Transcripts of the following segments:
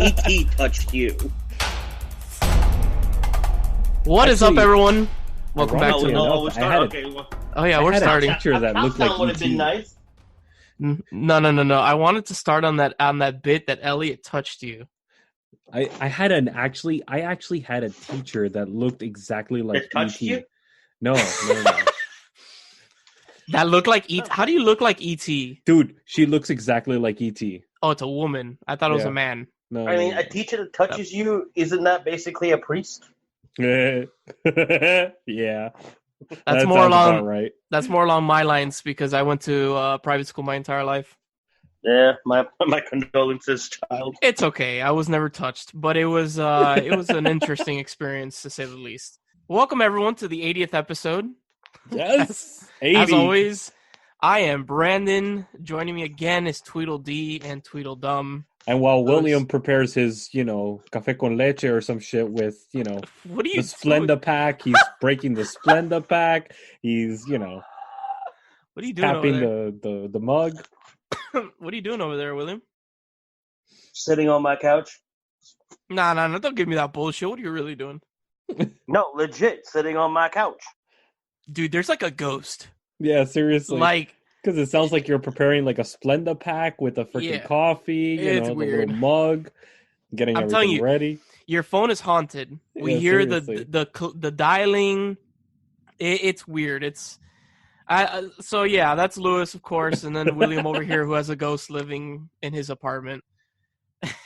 E.T. touched you. What is up, everyone? Welcome back to we're starting. A teacher that looked like would have been nice. No. I wanted to start on that bit that Elliot touched you. I actually had a teacher that looked exactly like that touched E.T. you? No. That looked like E.T. How do you look like E.T.? Dude, she looks exactly like E.T. Oh, it's a woman. I thought it was a man. No, I mean, a teacher that touches you, isn't that basically a priest? Yeah. That's more along right. That's more along my lines because I went to private school my entire life. Yeah, my condolences, child. It's okay. I was never touched, but it was an interesting experience to say the least. Welcome everyone to the 80th episode. Yes, 80. As always, I am Brandon. Joining me again is Tweedledee and Tweedledum. And while William prepares his, café con leche or some shit with, what are you the Splenda pack, he's breaking the Splenda pack. He's, what are you doing tapping over there? the mug. What are you doing over there, William? Sitting on my couch. Nah, don't give me that bullshit. What are you really doing? No, legit, sitting on my couch. Dude, there's like a ghost. Yeah, seriously. Like, because it sounds like you're preparing like a Splenda pack with a freaking coffee, it's the weird. Little mug, getting everything ready. Your phone is haunted. We hear the dialing. It's weird. It's so yeah, that's Lewis, of course, and then William over here who has a ghost living in his apartment.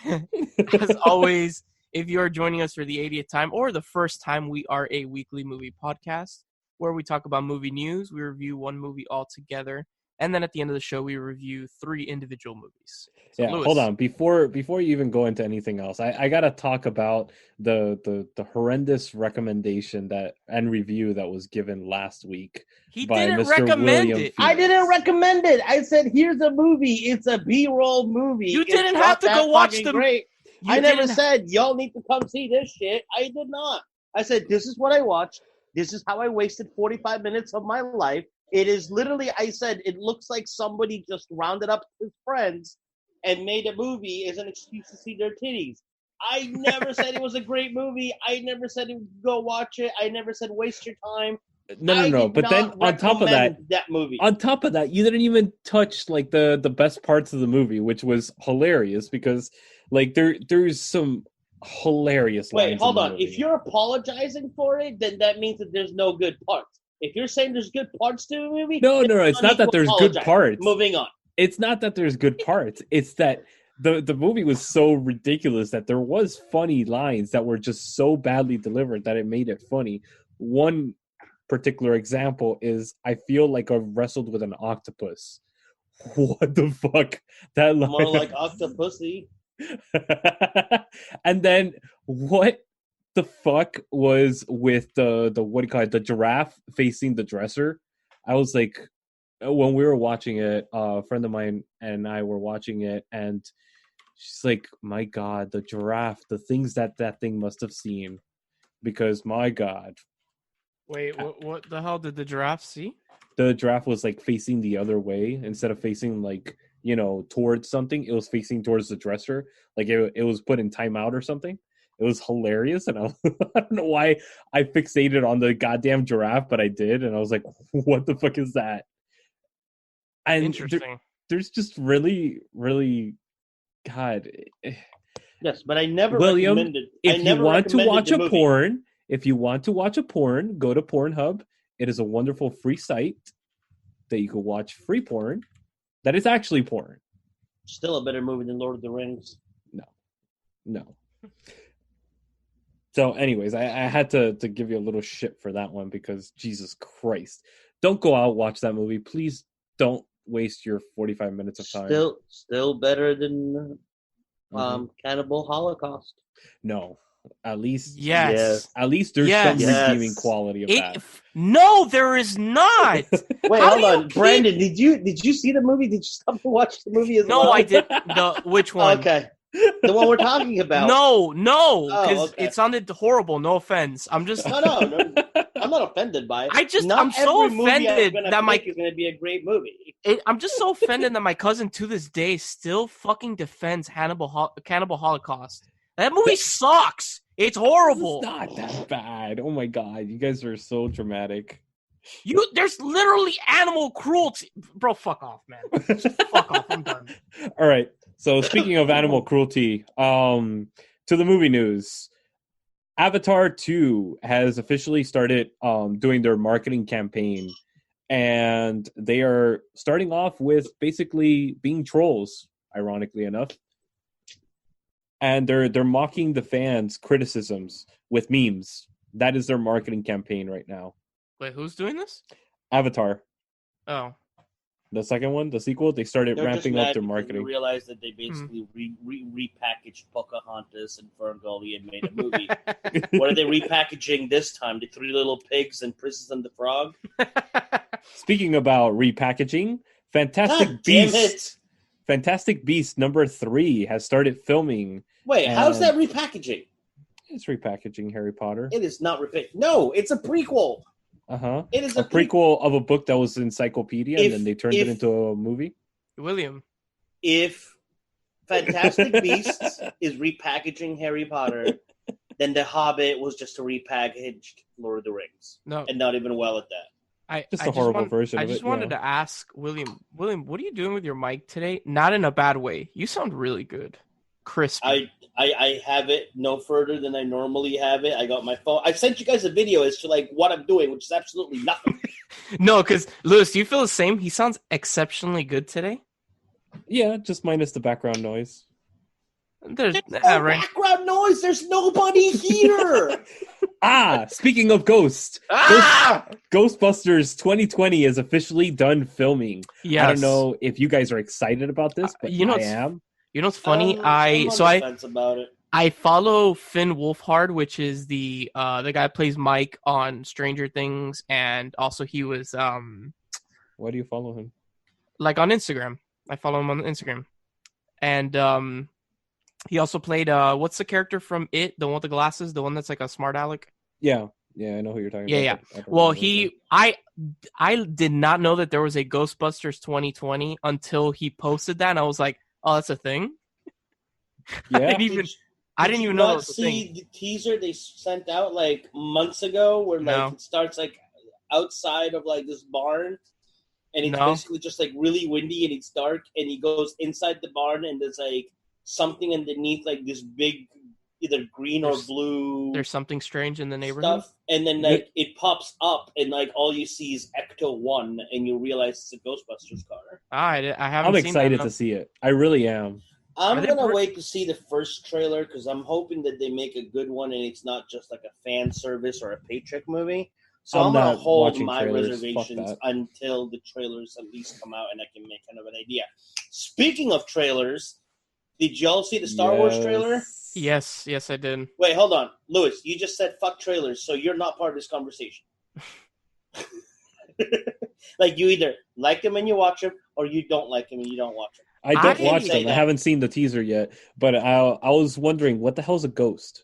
As always, if you are joining us for the 80th time or the first time, we are a weekly movie podcast where we talk about movie news. We review one movie all together. And then at the end of the show, we review 3 individual movies. So, yeah, Lewis. Hold on. Before you even go into anything else, I gotta talk about the horrendous recommendation and review that was given last week. He by didn't Mr. recommend William it. Phoenix. I didn't recommend it. I said, here's a movie. It's a B-roll movie. You didn't have to go watch them. Great. I never said, y'all need to come see this shit. I did not. I said, this is what I watched. This is how I wasted 45 minutes of my life. It is literally, I said, it looks like somebody just rounded up his friends and made a movie as an excuse to see their titties. I never said it was a great movie. I never said go watch it. I never said waste your time. No. But then on top of that movie. On top of that, you didn't even touch like the best parts of the movie, which was hilarious because like there's some hilarious lines. Wait, hold on. If you're apologizing for it, then that means that there's no good parts. If you're saying there's good parts to the movie, no, it's not that there's good parts. Moving on. It's not that there's good parts. It's that the movie was so ridiculous that there was funny lines that were just so badly delivered that it made it funny. One particular example is, I feel like I wrestled with an octopus. What the fuck? That line... More like Octopussy. And then what the fuck was with the what do you call it, the giraffe facing the dresser? I was like, when we were watching it, a friend of mine and I were watching it, and she's like, my god, the giraffe, the things that thing must have seen, because my god. Wait, what the hell did the giraffe see? The giraffe was like facing the other way instead of facing like, towards something. It was facing towards the dresser, like it was put in timeout or something. It was hilarious, and I don't know why I fixated on the goddamn giraffe, but I did, and I was like, what the fuck is that? And interesting. There's just really, really, God. Yes, but I never William, recommended. If you want to watch a porn, go to Pornhub. It is a wonderful free site that you can watch free porn. That is actually porn. Still a better movie than Lord of the Rings. No. So anyways, I had to give you a little shit for that one because Jesus Christ. Don't go out, watch that movie. Please don't waste your 45 minutes of time. Still better than Cannibal Holocaust. No. At least yes. At least there's some redeeming quality of that. No, there is not. Wait, hold on. Brandon, did you see the movie? Did you stop to watch the movie as well? No, I did. Which one? Okay. The one we're talking about. No, because it sounded horrible. No offense. I'm just no. I'm not offended. offended by it. I'm so offended that is going to be a great movie. I'm just so offended that my cousin to this day still fucking defends Cannibal Holocaust. That movie sucks. It's horrible. It's not that bad. Oh my god, you guys are so dramatic. There's literally animal cruelty, bro. Fuck off, man. Fuck off. I'm done. All right. So speaking of animal cruelty, to the movie news. Avatar 2 has officially started doing their marketing campaign, and they are starting off with basically being trolls, ironically enough. And they're mocking the fans' criticisms with memes. That is their marketing campaign right now. Wait, who's doing this? Avatar. Oh. The second one, the sequel, they started ramping up their marketing. They realized that they basically repackaged Pocahontas and Ferngully and made a movie. What are they repackaging this time? The Three Little Pigs and Princess and the Frog? Speaking about repackaging, Fantastic Beasts number 3 has started filming. Wait, how's that repackaging? It's repackaging Harry Potter. It is not repackaging. No, it's a prequel. It is a prequel of a book that was encyclopedia, and then they turned it into a movie. William, if Fantastic Beasts is repackaging Harry Potter, then The Hobbit was just a repackaged Lord of the Rings. No, and not even well at that. Just a horrible version. I just wanted to ask William. William, what are you doing with your mic today? Not in a bad way. You sound really good, crispy. I have it no further than I normally have it. I got my phone. I sent you guys a video as to like what I'm doing, which is absolutely nothing. No, because Lewis, do you feel the same? He sounds exceptionally good today. Yeah, just minus the background noise. There's no background noise. There's nobody here. Speaking of Ghostbusters 2020 is officially done filming. Yes. I don't know if you guys are excited about this, but I am. You know what's funny? I follow Finn Wolfhard, which is the guy who plays Mike on Stranger Things, and also he was Why do you follow him? Like on Instagram. I follow him on Instagram. And he also played what's the character from It, the one with the glasses, the one that's like a smart aleck? Yeah, I know who you're talking about. Yeah. Well, I did not know that there was a Ghostbusters 2020 until he posted that, and I was like, oh, that's a thing? Yeah. I didn't even know that was a thing. See the teaser they sent out like months ago where it starts like outside of like this barn, and it's basically just like really windy and it's dark, and he goes inside the barn and there's like something underneath like this big either green or blue. There's something strange in the neighborhood. Stuff, and then like it pops up and like all you see is Ecto 1 and you realize it's a Ghostbusters car. I haven't I'm seen excited to see it. I really am. I'm going to wait to see the first trailer because I'm hoping that they make a good one and it's not just like a fan service or a paycheck movie. So I'm going to hold my reservations until the trailers at least come out and I can make kind of an idea. Speaking of trailers, did y'all see the Star Wars trailer? Yes, I did. Wait, hold on. Lewis, you just said fuck trailers, so you're not part of this conversation. Like, you either like them and you watch them, or you don't like them and you don't watch them. I don't watch them. I haven't seen the teaser yet, but I was wondering, what the hell's a ghost?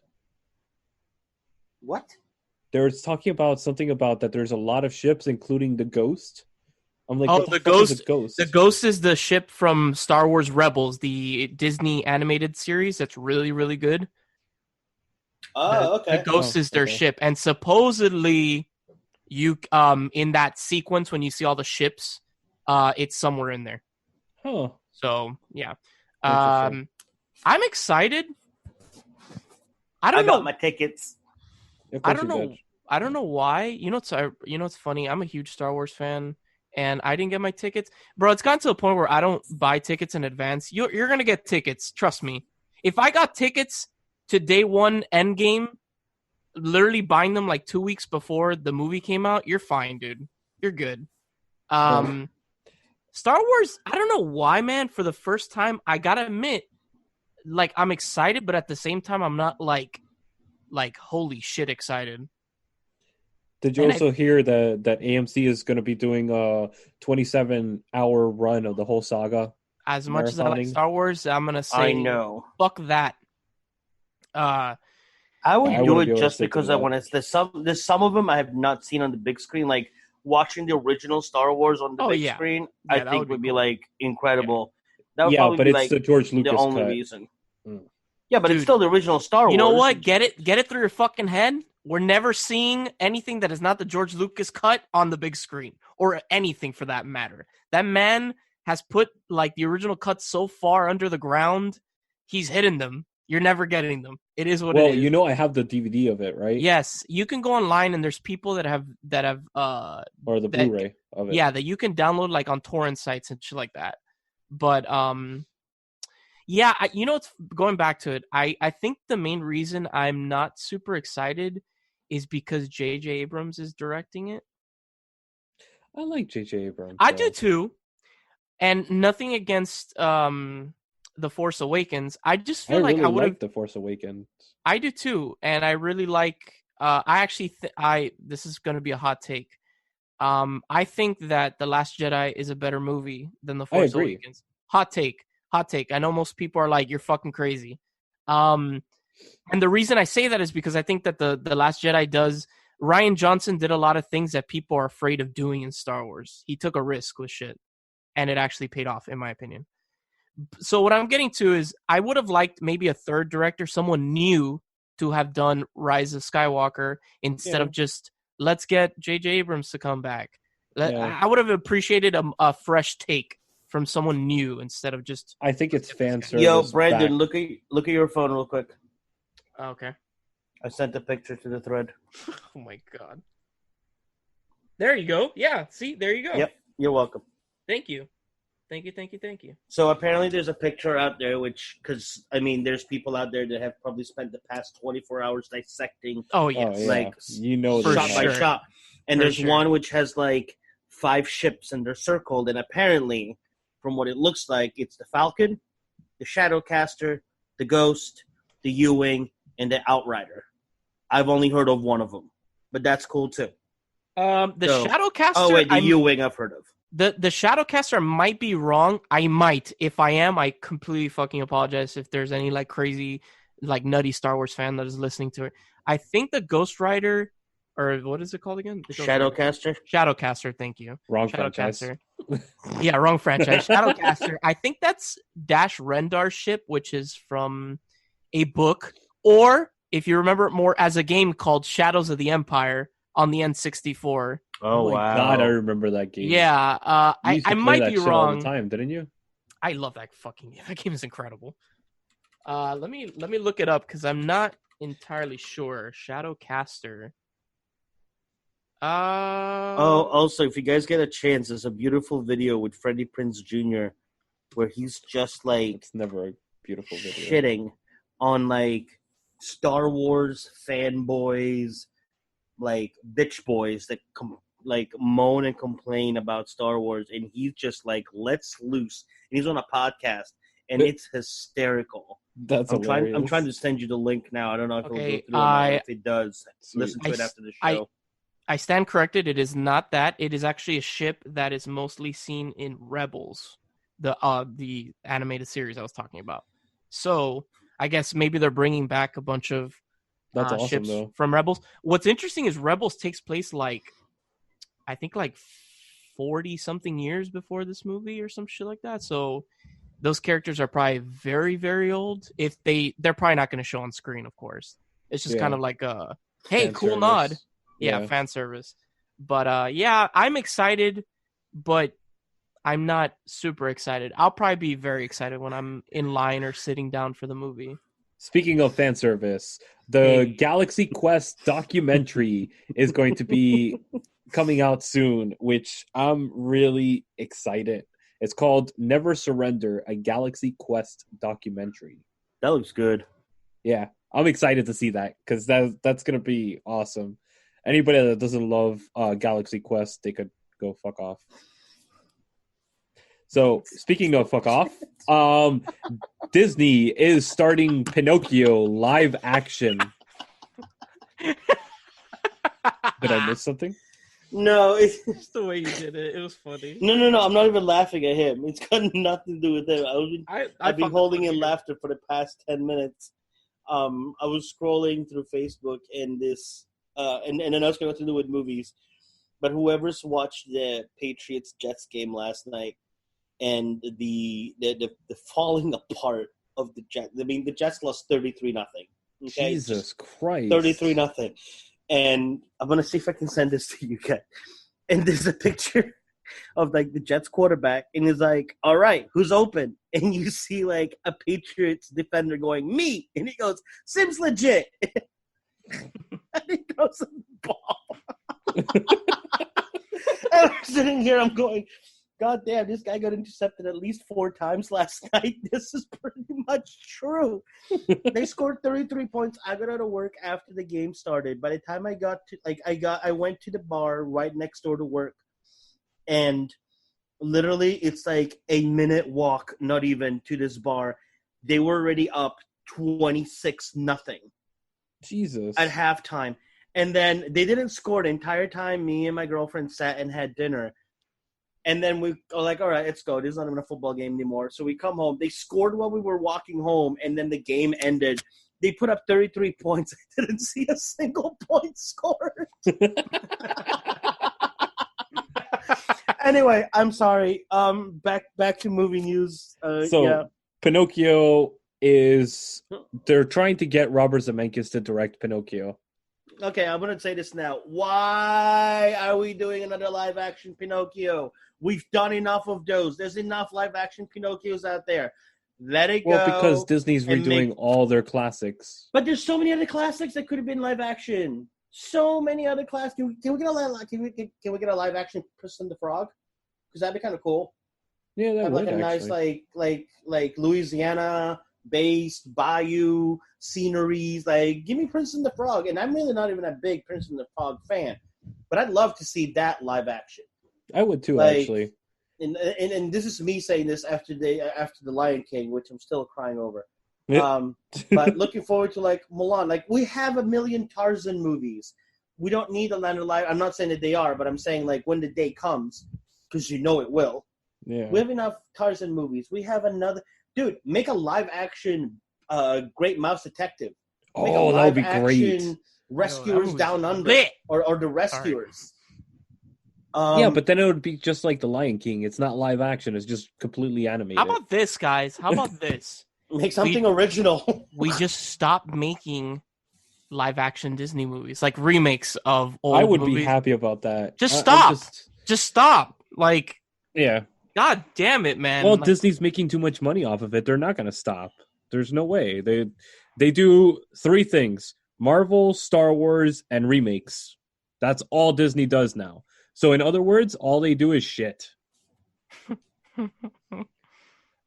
What? They were talking about something about that there's a lot of ships, including the Ghost. I'm like, the Ghost. The Ghost is the ship from Star Wars Rebels, the Disney animated series. That's really, really good. Oh, okay. The Ghost is their ship, and supposedly, you in that sequence when you see all the ships, it's somewhere in there. Huh. So yeah, I'm excited. I got my tickets. I don't know why. You know what's funny? I'm a huge Star Wars fan. And I didn't get my tickets. Bro, it's gotten to a point where I don't buy tickets in advance. You're going to get tickets. Trust me. If I got tickets to day one Endgame, literally buying them like 2 weeks before the movie came out, you're fine, dude. You're good. Star Wars, I don't know why, man. For the first time, I got to admit, like, I'm excited, but at the same time, I'm not like holy shit excited. Did you also hear that AMC is going to be doing a 27-hour run of the whole saga? As much as I like Star Wars, I'm going to say, I know. Fuck that. I would I do wouldn't it be able to just stick to because I that. want to. There's some of them I have not seen on the big screen. Like watching the original Star Wars on the big screen, Yeah, I that think would be would be cool. like incredible. That would Yeah, probably but be it's like the George the Lucas only cut. reason. Mm. Yeah, but it's Dude, still the original Star Wars. You know what? Get it through your fucking head. We're never seeing anything that is not the George Lucas cut on the big screen, or anything for that matter. That man has put like the original cuts so far under the ground, he's hidden them. You're never getting them. It is what it is. Well, you know, I have the DVD of it, right? Yes, you can go online and there's people that have Or the Blu-ray of it. Yeah, that you can download like on torrent sites and shit like that. But yeah, it's going back to it. I think the main reason I'm not super excited is because J.J. Abrams is directing it. I like J.J. Abrams. I do too. And nothing against The Force Awakens. I just feel like really I would have like The Force Awakens. I do too, and I really like. This is going to be a hot take. I think that The Last Jedi is a better movie than The Force Awakens. Hot take. I know most people are like, you're fucking crazy. And the reason I say that is because I think that the Last Jedi Rian Johnson did a lot of things that people are afraid of doing in Star Wars. He took a risk with shit, and it actually paid off, in my opinion. So what I'm getting to is I would have liked maybe a third director, someone new, to have done Rise of Skywalker instead of just let's get J.J. Abrams to come back. I would have appreciated a fresh take from someone new instead of just. I think it's fan service. Yo, Brandon, look at your phone real quick. Okay. I sent a picture to the thread. Oh my god. There you go. Yeah. See, there you go. Yep. You're welcome. Thank you. So apparently there's a picture out there because there's people out there that have probably spent the past 24 hours dissecting. Oh, yes. Like, shot by shot. And there's one which has like 5 ships and they're circled. And apparently, from what it looks like, it's the Falcon, the Shadowcaster, the Ghost, the U-Wing, and the Outrider. I've only heard of one of them, but that's cool too. Shadowcaster. Oh wait, the U-Wing I've heard of. The Shadowcaster might be wrong. I might. If I am, I completely fucking apologize if there's any like crazy, like nutty Star Wars fan that is listening to it. I think the Ghost Rider, or what is it called again? The Shadowcaster? Shadowcaster, thank you. Wrong Shadowcaster. franchise. Yeah, wrong franchise. Shadowcaster. I think that's Dash Rendar's ship, which is from a book. Or, if you remember it more, as a game called Shadows of the Empire on the N64. Oh wow! God, I remember that game. Yeah, I might be wrong. All the time, didn't you? I love that fucking game. That game is incredible. Let me look it up because I'm not entirely sure. Shadowcaster. Also, if you guys get a chance, there's a beautiful video with Freddie Prinze Jr. where he's just like it's never a beautiful video. Shitting on like Star Wars fanboys, like bitch boys that moan and complain about Star Wars, and he's just like lets loose. And he's on a podcast, and it's hysterical. That's I'm hilarious. trying to send you the link now. I don't know if it'll go through. If it does, listen to it after the show. I stand corrected. It is not that. It is actually a ship that is mostly seen in Rebels, the animated series I was talking about. So I guess maybe they're bringing back a bunch of That's awesome, ships though. from Rebels. What's interesting is Rebels takes place I think 40 something years before this movie or some shit like that. So those characters are probably very, very old. If they're probably not going to show on screen, of course. It's just kind of like a hey, fan cool service. nod. Yeah, fan service. But I'm excited, but I'm not super excited. I'll probably be very excited when I'm in line or sitting down for the movie. Speaking of fan service, the Galaxy Quest documentary is going to be coming out soon, which I'm really excited. It's called Never Surrender, a Galaxy Quest documentary. That looks good. Yeah, I'm excited to see that because that's going to be awesome. Anybody that doesn't love Galaxy Quest, they could go fuck off. So, speaking of fuck off, Disney is starting Pinocchio live action. Did I miss something? No, it's just the way you did it. It was funny. No. I'm not even laughing at him. It's got nothing to do with him. I've been holding in laughter for the past 10 minutes. I was scrolling through Facebook and this, and then I was going to do with movies, but whoever's watched the Patriots Jets game last night and the falling apart of the Jets. I mean, the Jets lost 33-0. Okay? Jesus Christ. 33-0. And I'm going to see if I can send this to you guys. And there's a picture of like the Jets quarterback, and he's like, all right, who's open? And you see like a Patriots defender going, me. And he goes, Sim's legit. And he throws the ball. And I'm sitting here, I'm going, God damn, this guy got intercepted at least 4 times last night. This is pretty much true. They scored 33 points. I got out of work after the game started. By the time I got to, I went to the bar right next door to work. And literally, it's like a minute walk, not even, to this bar. They were already up 26-0. Jesus. At halftime. And then they didn't score the entire time. Me and my girlfriend sat and had dinner. And then we are like, all right, let's go. This is not even a football game anymore. So we come home. They scored while we were walking home, and then the game ended. They put up 33 points. I didn't see a single point scored. Anyway, I'm sorry. Back to movie news. Yeah. Pinocchio is – they're trying to get Robert Zemeckis to direct Pinocchio. Okay, I'm going to say this now. Why are we doing another live-action Pinocchio? We've done enough of those. There's enough live-action Pinocchios out there. Let it go. Well, because Disney's redoing all their classics. But there's so many other classics that could have been live-action. So many other classics. Can we get a live-action Princess and the Frog? Because that'd be kind of cool. Yeah, that have would, like a nice like Louisiana-based bayou sceneries. Like, give me Princess and the Frog. And I'm really not even a big Princess and the Frog fan, but I'd love to see that live action. I would too, actually. And this is me saying this after the Lion King, which I'm still crying over. But looking forward to like Mulan. Like, we have a million Tarzan movies. We don't need a land of live. I'm not saying that they are, but I'm saying like when the day comes, because you know it will. Yeah. We have enough Tarzan movies. We have another. Dude, make a live action Great Mouse Detective. Make that would be great. Rescuers Down Under, or The Rescuers. Yeah, but then it would be just like The Lion King. It's not live action. It's just completely animated. How about this, guys? How about this? Make something original. We just stop making live action Disney movies, like remakes of old movies. I would be happy about that. Just stop. Just stop. Like, yeah. God damn it, man. Well, Disney's making too much money off of it. They're not going to stop. There's no way. They do 3 things: Marvel, Star Wars, and remakes. That's all Disney does now. So in other words, all they do is shit.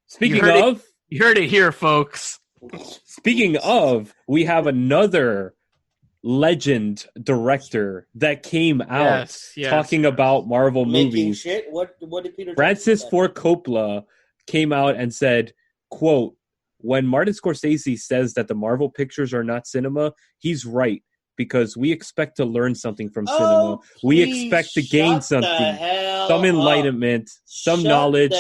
Speaking of... You heard it here, folks. Speaking of, we have another legend director that came out talking about Marvel movies. Shit? What did Peter Francis Ford Coppola came out and said, quote, when Martin Scorsese says that the Marvel pictures are not cinema, he's right, because we expect to learn something from cinema. We expect to gain something, some enlightenment, some knowledge,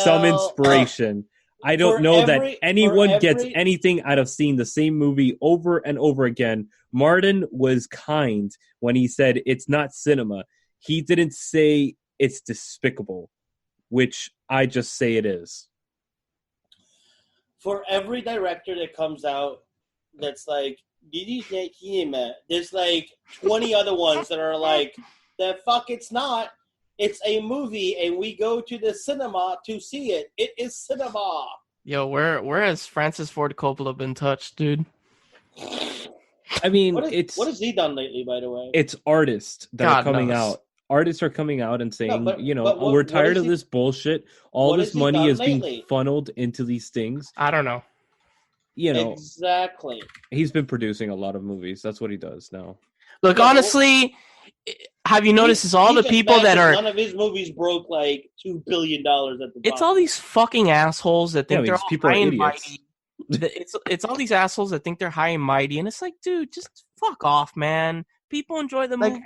some inspiration. I don't know that anyone gets anything out of seeing the same movie over and over again. Martin was kind when he said it's not cinema. He didn't say it's despicable, which I just say it is. For every director that comes out that's like, there's like 20 other ones that are like, the fuck it's not. It's a movie, and we go to the cinema to see it. It is cinema. Yo, where has Francis Ford Coppola been touched, dude? I mean, what has he done lately, by the way? It's artists that are coming out. Artists are coming out and saying, we're tired of this bullshit. All this money is being funneled into these things. I don't know. Exactly. He's been producing a lot of movies. That's what he does now. Look, honestly, have you noticed? It's all the people that are. None of his movies broke like $2 billion at the time. It's all these fucking assholes that think they're all high and mighty. It's all these assholes that think they're high and mighty, and it's like, dude, just fuck off, man. People enjoy the movie.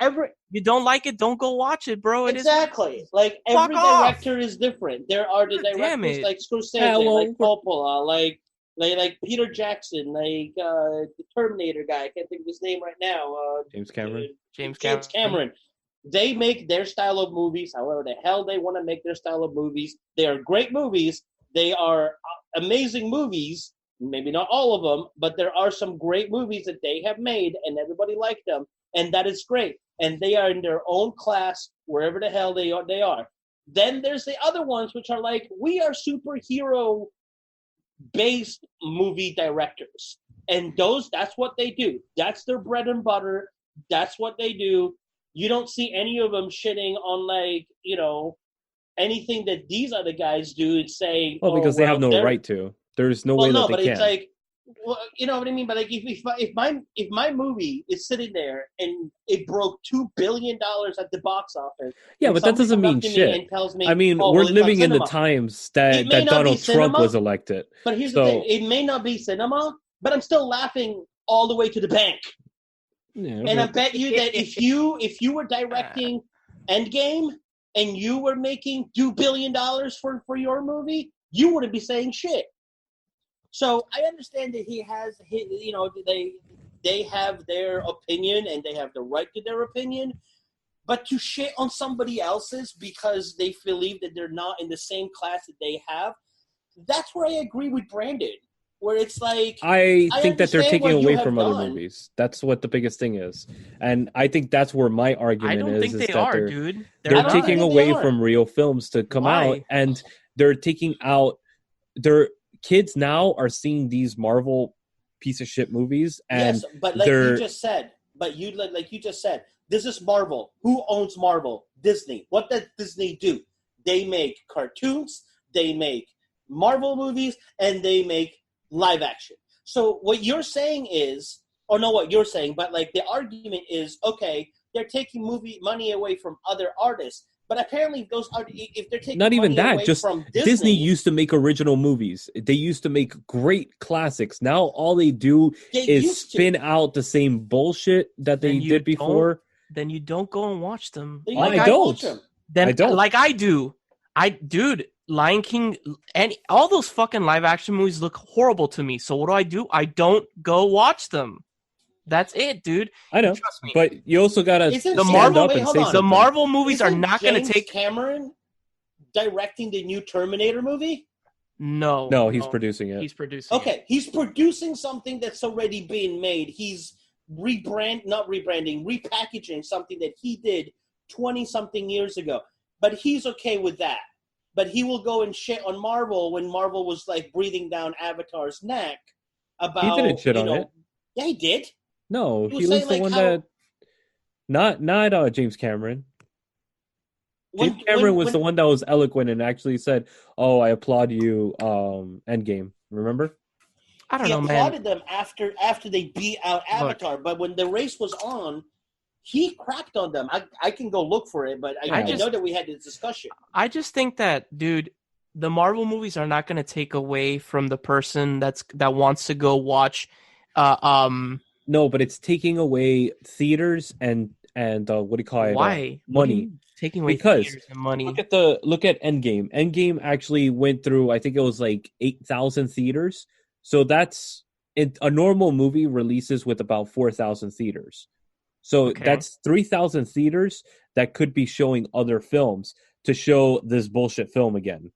You don't like it, don't go watch it, bro. Exactly. Like, every director is different. There are the directors like Scorsese, like Coppola, like like Peter Jackson, like the Terminator guy. I can't think of his name right now. James Cameron. James Cameron. They make their style of movies however the hell they want to make their style of movies. They are great movies. They are amazing movies. Maybe not all of them, but there are some great movies that they have made, and everybody liked them, and that is great. And they are in their own class, wherever the hell they are. Then there's the other ones, which are like, we are superhero-based movie directors. And that's what they do. That's their bread and butter. That's what they do. You don't see any of them shitting on, like, anything that these other guys do and say, because they have no right to. There's no way that they can. It's like, you know what I mean? But like, if my movie is sitting there and it broke $2 billion at the box office, but that doesn't mean shit. And tells me, we're living in the times that Donald Trump was elected. But here's the thing: it may not be cinema, but I'm still laughing all the way to the bank. Yeah, and I bet you that if you were directing Endgame and you were making $2 billion for your movie, you wouldn't be saying shit. So I understand that they have their opinion and they have the right to their opinion, but to shit on somebody else's because they believe that they're not in the same class that they have, that's where I agree with Branden. Where it's like, I think that they're taking away from other movies. That's what the biggest thing is, and I think that's where my argument is. I don't think they are, dude. They're taking away from real films to come out, and they're taking out their kids now are seeing these Marvel piece of shit movies, and yes, but like you just said, this is Marvel. Who owns Marvel? Disney. What does Disney do? They make cartoons, they make Marvel movies, and they make live action. So what you're saying is, or not what you're saying, but like the argument is, okay, they're taking movie money away from other artists. But apparently those are, if they're taking not even money that, away just from Disney used to make original movies. They used to make great classics. Now all they do is spin out the same bullshit that they did before. Then you don't go and watch them. I don't. Like I do. Dude, Lion King and all those fucking live action movies look horrible to me. So what do? I don't go watch them. That's it, dude. I know. Trust me. But you also gotta the Marvel movies are not going to take Cameron directing the new Terminator movie. No, he's producing it. He's producing. Okay, he's producing something that's already being made. He's repackaging something that he did 20-something years ago. But he's okay with that. But he will go and shit on Marvel when Marvel was like breathing down Avatar's neck about. He didn't shit on it. Yeah, he did. No, he was the one that. Not James Cameron. James Cameron was the one that was eloquent and actually said, "Oh, I applaud you." Endgame, remember? I don't know, man. He applauded them after they beat out Avatar, but when the race was on, he cracked on them. I can go look for it, but I know that we had this discussion. I just think that, dude, the Marvel movies are not going to take away from the person that wants to go watch. No, but it's taking away theaters and what do you call it? Why? Money. Taking away because theaters and money. Look at Endgame. Endgame actually went through, I think it was like 8,000 theaters. So that's a normal movie releases with about 4,000 theaters. So that's 3,000 theaters that could be showing other films to show this bullshit film again.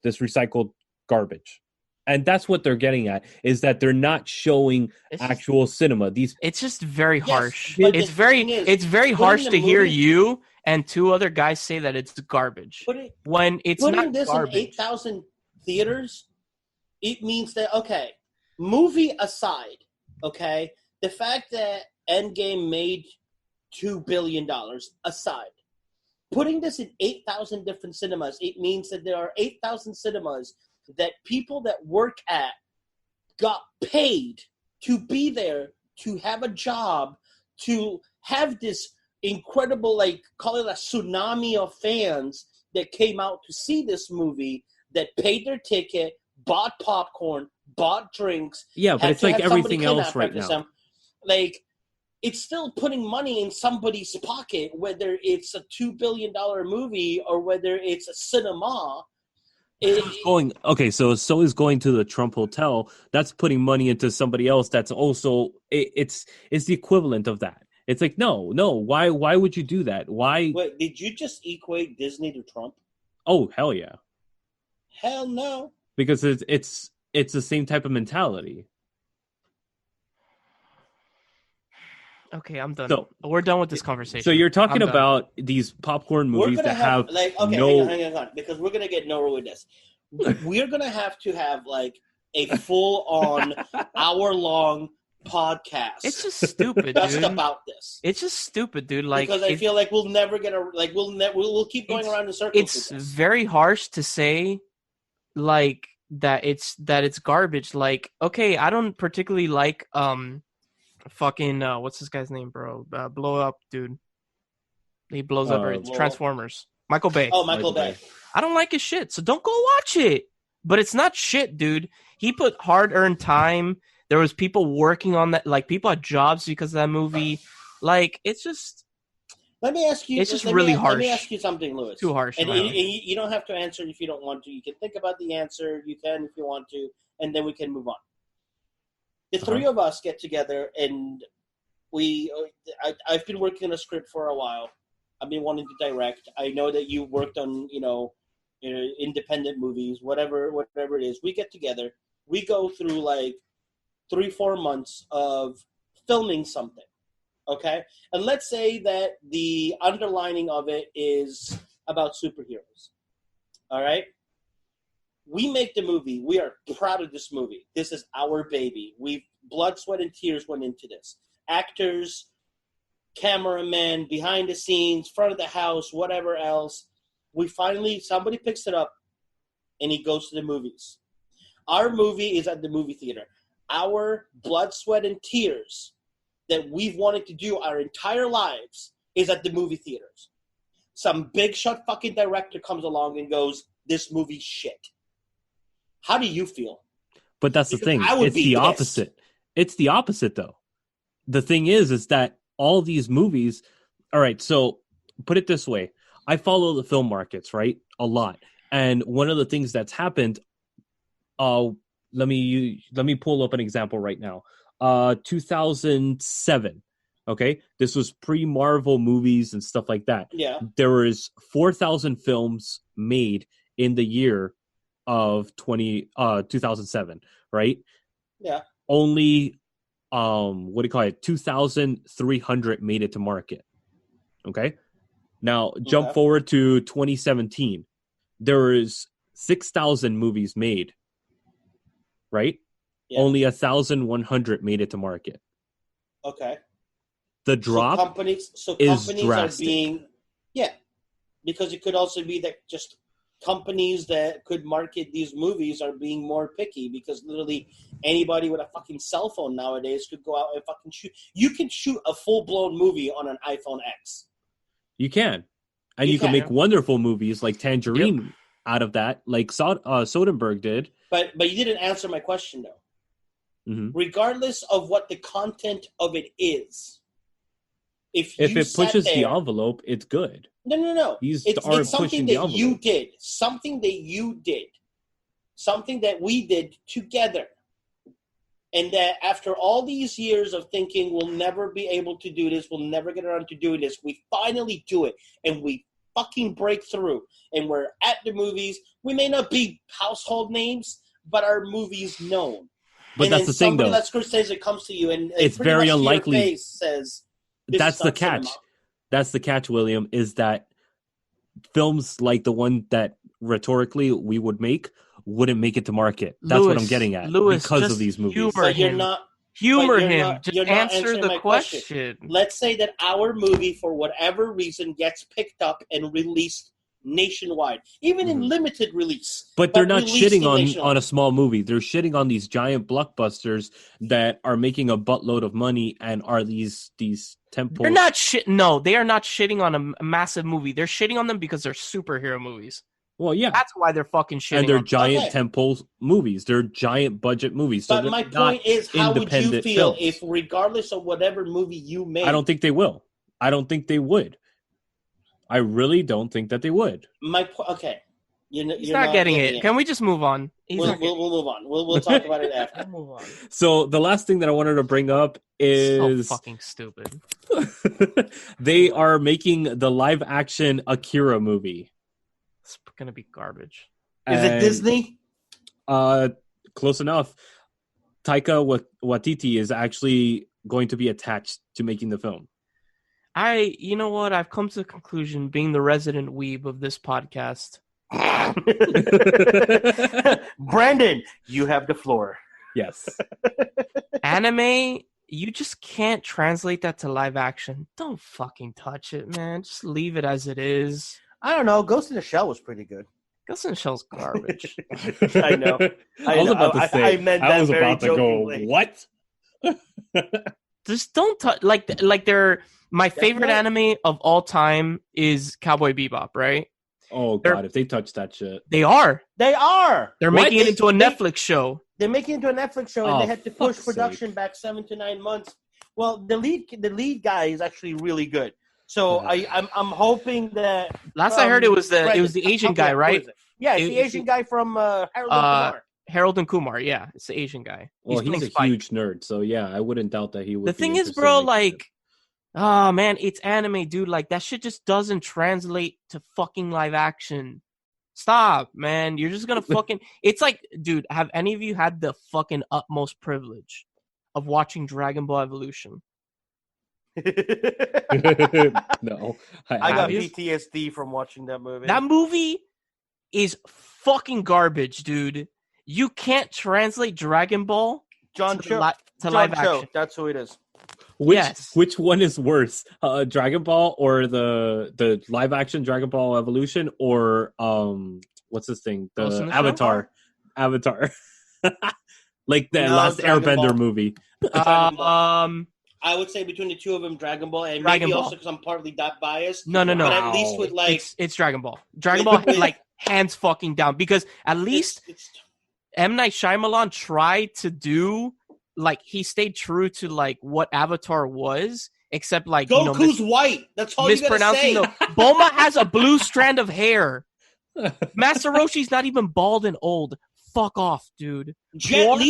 This recycled garbage. And that's what they're getting at, is that they're not showing actual cinema. It's just very harsh. It's very harsh to hear you and two other guys say that it's garbage. When it's not putting this garbage. In 8,000 theaters, it means that, okay, movie aside, okay, the fact that Endgame made $2 billion aside, putting this in 8,000 different cinemas, it means that there are 8,000 cinemas that people that work at got paid to be there, to have a job, to have this incredible, like, call it a tsunami of fans that came out to see this movie, that paid their ticket, bought popcorn, bought drinks. Yeah, but it's like everything else right now. Like, it's still putting money in somebody's pocket, whether it's a $2 billion movie or whether it's a cinema. So is going to the Trump Hotel. That's putting money into somebody else. That's also it's the equivalent of that. It's like no. Why would you do that? Why? Wait, did you just equate Disney to Trump? Oh hell yeah! Hell no. Because it's the same type of mentality. Okay, I'm done. So, we're done with this conversation. So you're talking about these popcorn movies that have hang on, because we're gonna get nowhere with this. We're gonna have to have like a full-on hour-long podcast. It's just stupid, just dude. about this. It's just stupid, dude. Like because I feel like we'll never get we'll keep going around in circles. It's very harsh to say, like that it's garbage. Like, okay, I don't particularly like fucking what's this guy's name, bro? Blow up, dude. He blows up. It's Transformers. Michael Bay. Oh, Michael Bay. I don't like his shit, so don't go watch it. But it's not shit, dude. He put hard-earned time. There was people working on that. Like, people had jobs because of that movie. Like, it's just. Let me ask you. It's just really harsh. Let me ask you something, Louis. Too harsh. And you don't have to answer if you don't want to. You can think about the answer. You can if you want to, and then we can move on. The three of us get together, and I've been working on a script for a while. I've been wanting to direct. I know that you worked on, independent movies, whatever it is. We get together. We go through like 3-4 months of filming something, okay? And let's say that the underlining of it is about superheroes, all right? We make the movie. We are proud of this movie. This is our baby. Blood, sweat, and tears went into this. Actors, cameraman, behind the scenes, front of the house, whatever else. Somebody picks it up, and he goes to the movies. Our movie is at the movie theater. Our blood, sweat, and tears that we've wanted to do our entire lives is at the movie theaters. Some big shot fucking director comes along and goes, this movie's shit. How do you feel? But that's the thing. It's the opposite. It's the opposite, though. The thing is that all these movies... All right, so put it this way. I follow the film markets, right? A lot. And one of the things that's happened... Let me pull up an example right now. 2007, okay? This was pre-Marvel movies and stuff like that. Yeah. There was 4,000 films made in the year of 2007, right? Yeah. Only 2,300 made it to market. Okay? Now, jump forward to 2017. There was 6,000 movies made. Right? Yeah. Only 1,100 made it to market. Okay. The drop companies are being... Yeah. Because it could also be that just companies that could market these movies are being more picky because literally anybody with a fucking cell phone nowadays could go out and fucking shoot. You can shoot a full-blown movie on an iPhone X. You can. And you can make wonderful movies like Tangerine out of that, like Soderbergh did. But you didn't answer my question, though. Mm-hmm. Regardless of what the content of it is, if it pushes the envelope, it's good. No. It's something that you did. Something that you did. Something that we did together. And that after all these years of thinking we'll never be able to do this, we'll never get around to doing this, we finally do it. And we fucking break through. And we're at the movies. We may not be household names, but our movie's known. But that's the thing, though. Somebody like Scorsese comes to you and it's very unlikely. To your face says, that's the catch. Cinema. That's the catch, William, is that films like the one that rhetorically we would make wouldn't make it to market. That's what I'm getting at. Because of these movies. Humor him. Just answer the question. Let's say that our movie, for whatever reason, gets picked up and released nationwide, even in limited release. But they're not shitting on a small movie. They're shitting on these giant blockbusters that are making a buttload of money and are these temples. They're not No, they are not shitting on a massive movie. They're shitting on them because they're superhero movies. Well, yeah. That's why they're fucking shitting. And they're giant temple movies. They're giant budget movies. So but my point is, how would you feel if, regardless of whatever movie you made... I don't think they will. I don't think they would. I really don't think that they would. Okay. He's not getting it. Can we just move on? We'll move on. We'll talk about it after. We'll move on. So the last thing that I wanted to bring up is so fucking stupid. They are making the live action Akira movie. It's gonna be garbage. Is it Disney? Close enough. Taika Waititi is actually going to be attached to making the film. You know what? I've come to the conclusion, being the resident weeb of this podcast. Branden, you have the floor. Yes. Anime, you just can't translate that to live action. Don't fucking touch it, man. Just leave it as it is. I don't know. Ghost in the Shell was pretty good. Ghost in the Shell's garbage. I know. I was about to say. I was about to jokingly. go. What? Just don't touch. Like they're my favorite anime of all time is Cowboy Bebop, right? Oh god, if they touch that shit, they are. They're making it into a Netflix show. They're making it into a Netflix show, and they had to push production back 7 to 9 months. Well, the lead guy is actually really good. So I'm hoping that. Last I heard, it was the Asian guy, right? Yeah, it's the Asian guy from Harold and Kumar. Harold and Kumar, yeah, it's the Asian guy. Well, he's a huge nerd, so yeah, I wouldn't doubt that he would. The thing is, bro, like, oh man, it's anime, dude. Like that shit just doesn't translate to fucking live action. Stop, man. You're just gonna fucking. It's like, dude, have any of you had the fucking utmost privilege of watching Dragon Ball Evolution? No, I got PTSD from watching that movie. That movie is fucking garbage, dude. You can't translate Dragon Ball to live action. That's who it is. Which one is worse, Dragon Ball or the live action Dragon Ball Evolution, or what's this thing, the Avatar, like the last Airbender movie. I would say between the two of them, Dragon Ball, and maybe also because I'm partly that biased. No. But at least with like it's Dragon Ball. Dragon Ball like hands fucking down, because at least M. Night Shyamalan tried to do, like, he stayed true to like what Avatar was, except like Goku's white. That's all you gotta say. Bulma has a blue strand of hair. Master Roshi's not even bald and old. Fuck off, dude. Jet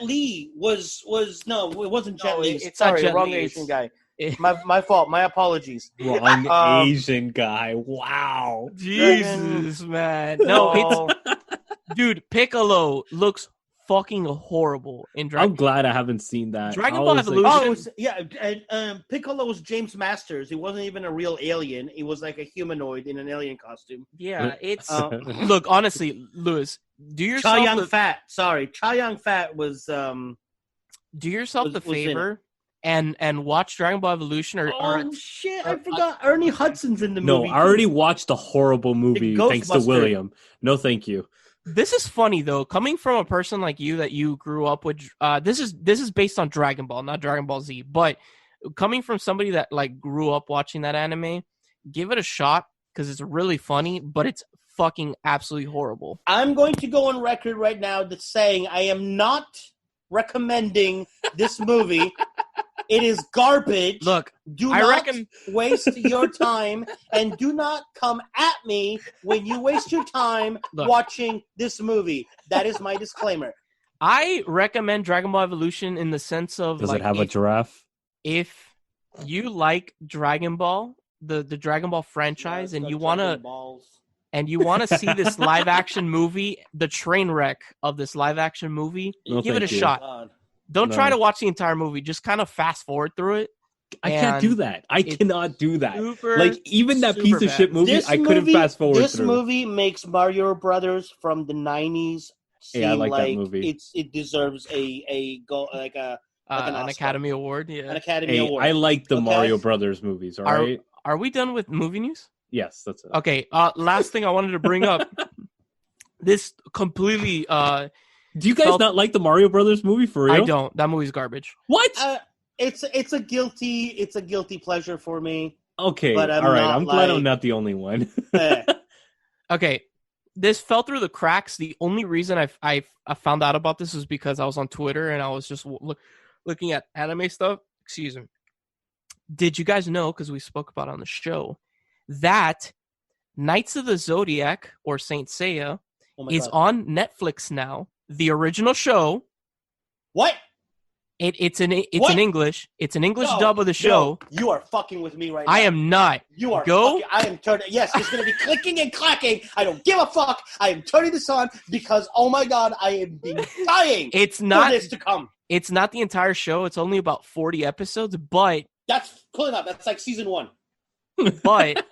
Li was no, it wasn't Jet Li. It's not Jet wrong Li. Asian guy. My fault. My apologies. Wrong Asian guy. Wow. Jesus, man. No, dude, Piccolo looks fucking horrible in Dragon. I'm glad I haven't seen that. Dragon Ball Evolution. Piccolo was James Masters. He wasn't even a real alien. He was like a humanoid in an alien costume. Yeah, it's look, honestly, Lewis, do yourself Cha Young Fat was do yourself the favor and watch Dragon Ball Evolution shit, I forgot Ernie Hudson's in the movie. No, I already watched a horrible movie thanks to William. No, thank you. This is funny though, coming from a person like you that you grew up with. This is based on Dragon Ball, not Dragon Ball Z. But coming from somebody that like grew up watching that anime, give it a shot because it's really funny. But it's fucking absolutely horrible. I'm going to go on record right now that saying I am not recommending this movie. It is garbage. Look, do not waste your time, and do not come at me when you waste your time watching this movie. That is my disclaimer. I recommend Dragon Ball Evolution in the sense of does it have a giraffe? If you like Dragon Ball, the Dragon Ball franchise, and you wanna see this live action movie, the train wreck of this live action movie, give it a shot. Don't try to watch the entire movie. Just kind of fast forward through it. I can't do that. I cannot do that. Like, even that piece of shit movie, I couldn't fast forward through. This movie makes Mario Brothers from the 90s seem I like that movie. It deserves an Academy Award. Yeah, an Academy Award. I like the Mario Brothers movies, all right? Are we done with movie news? Yes, that's it. Okay, last thing I wanted to bring up. This completely... do you guys not like the Mario Brothers movie for real? I don't. That movie's garbage. What? It's a guilty pleasure for me. Okay, all right. I'm glad I'm not the only one. Okay, this fell through the cracks. The only reason I found out about this was because I was on Twitter and I was just looking at anime stuff. Excuse me. Did you guys know, because we spoke about it on the show, that Knights of the Zodiac, or Saint Seiya, is God. on Netflix now. The original show. What? It's in English. It's an English dub of the show. No, you are fucking with me right now. I am not. You are Go. I am turning. Yes, it's going to be clicking and clacking. I don't give a fuck. I am turning this on because, oh my God, I am dying for this to come. It's not the entire show. It's only about 40 episodes, but... That's cool enough. That's like season 1. But,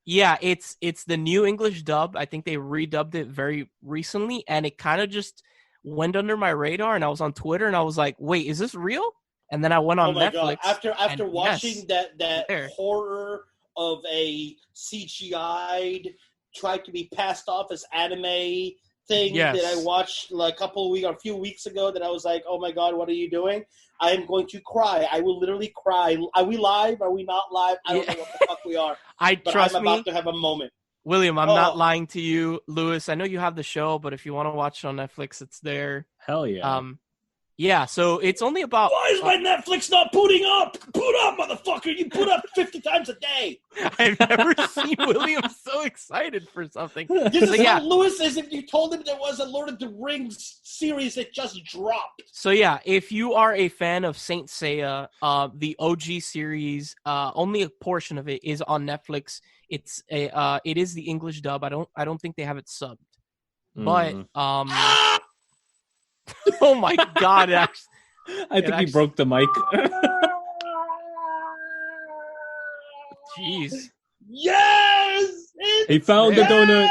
yeah, it's the new English dub. I think they redubbed it very recently, and it kind of just went under my radar, and I was on Twitter, and I was like, wait, is this real? And then I went on Netflix. God. After watching that horror of a CGI'd, tried to be passed off as anime thing that I watched like a few weeks ago, that I was like, oh my God, what are you doing? I am going to cry. I will literally cry. Are we live? Are we not live? I don't know what the fuck we are. I'm about to have a moment. William, I'm not lying to you. Lewis, I know you have the show, but if you want to watch it on Netflix, it's there. Hell yeah. Yeah, so it's only about... Why is my Netflix not booting up? Boot up, motherfucker! You boot up 50 times a day! I've never seen William so excited for something. This is how Lewis is if you told him there was a Lord of the Rings series that just dropped. So yeah, if you are a fan of Saint Seiya, the OG series, only a portion of it is on Netflix. It is the English dub. I don't think they have it subbed. But oh my God! I think he broke the mic. Jeez. Yes! He found the donut.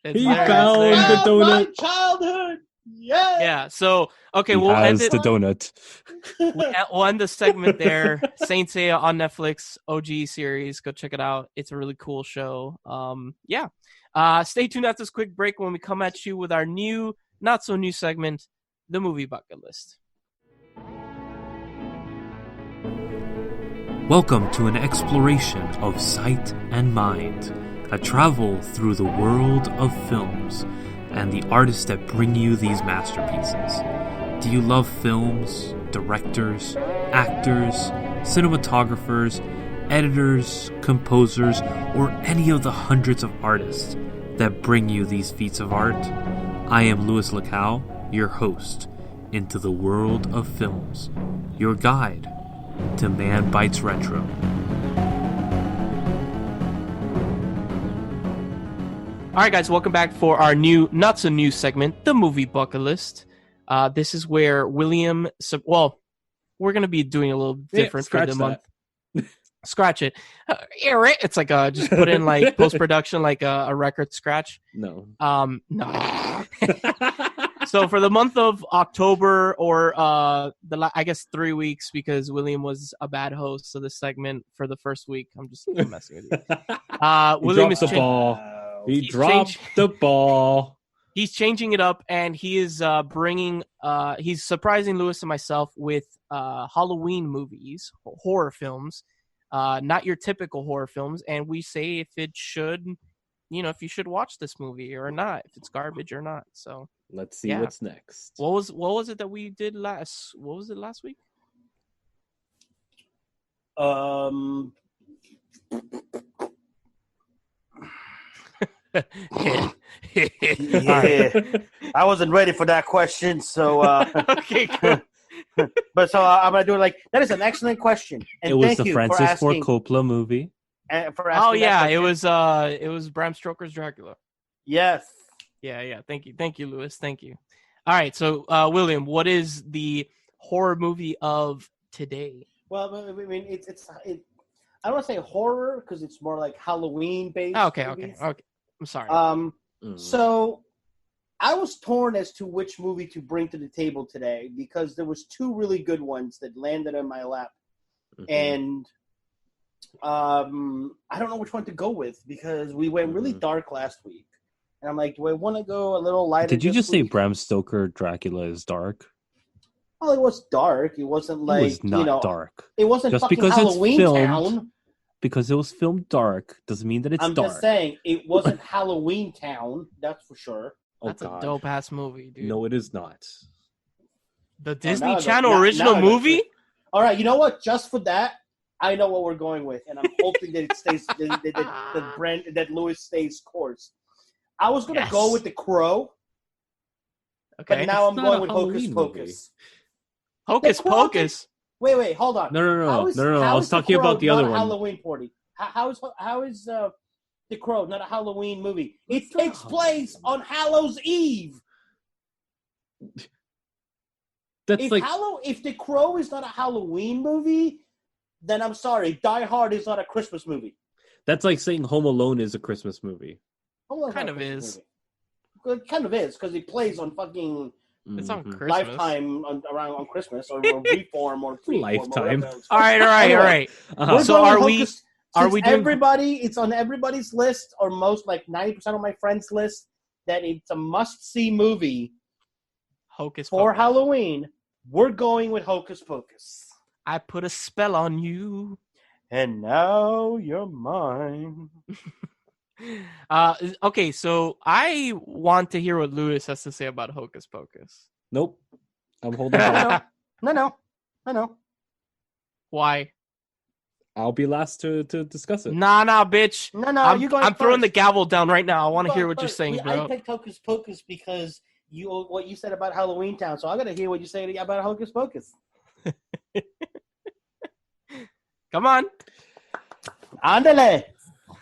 He found the donut. My childhood. Yes. Yeah. So okay, we'll end the donut. We'll end the segment there. Saint Seiya on Netflix, OG series. Go check it out. It's a really cool show. Yeah. Stay tuned after this quick break when we come at you with our new, not so new segment, the movie bucket list. Welcome to an exploration of sight and mind, a travel through the world of films and the artists that bring you these masterpieces. Do you love films, directors, actors, cinematographers, editors, composers, or any of the hundreds of artists that bring you these feats of art? I am Luislacau, your host into the world of films, your guide to Man Bites Retro. All right, guys, welcome back for our new, not so new segment, the movie bucket list. This is where William, we're going to be doing a little different for the month. Scratch it. It's like just put in like post-production, like a record scratch. No. No. So for the month of October, or I guess 3 weeks, because William was a bad host of this segment for the first week. I'm messing with you. William dropped the ball. He dropped the ball. He's changing it up, and he is he's surprising Lewis and myself with Halloween movies, horror films, not your typical horror films, and we say if you should watch this movie or not, if it's garbage or not. So let's see what's next. What was it that we did last? What was it last week? Yeah. I wasn't ready for that question, so okay, cool. But so I'm gonna do it like that. Is an excellent question, and it was thank the you Francis for Ford Coppola movie. Oh yeah, it was Bram Stoker's Dracula. Yes. Yeah. Thank you, Lewis. Thank you. All right, so William, what is the horror movie of today? Well, I mean, it's I don't want to say horror because it's more like Halloween based. Okay. I'm sorry. So I was torn as to which movie to bring to the table today because there was two really good ones that landed in my lap, and I don't know which one to go with because we went really dark last week, and I'm like, do I want to go a little lighter? Did you just say Bram Stoker Dracula is dark? Well, it was dark. It wasn't like, it was not dark. It wasn't just fucking because Halloween it's filmed, Town. Because it was filmed dark doesn't mean that it's dark. I'm just saying, it wasn't Halloween Town, that's for sure. That's a dope-ass movie, dude. No, it is not. The Disney Channel original movie? All right, you know what? Just for that, I know what we're going with, and I'm hoping that it stays that Louis stays course. I was gonna go with The Crow, but now I'm going with Hocus Pocus. Hocus Pocus. Wait, hold on. No. I was talking about the other one. Halloween party. How is The Crow not a Halloween movie? It takes place on Hallows Eve. If The Crow is not a Halloween movie, then I'm sorry. Die Hard is not a Christmas movie. That's like saying Home Alone is a Christmas movie. Kind of is. It kind of is because it plays on fucking. It's on Christmas. Lifetime around on Christmas or Reform or Freeform. Lifetime. All right. So are we? Doing... everybody? It's on everybody's list, or most like 90% of my friends' list that it's a must-see movie. Hocus for Pocus. Halloween. We're going with Hocus Pocus. I put a spell on you, and now you're mine. Okay, so I want to hear what Louis has to say about Hocus Pocus. Nope. I'm holding back. No. I know. Why? I'll be last to discuss it. Nah, bitch. No, I'm throwing the gavel down right now. I want to hear what you're saying, bro. I picked Hocus Pocus because what you said about Halloween Town, so I got to hear what you say about Hocus Pocus. Come on. Ándale.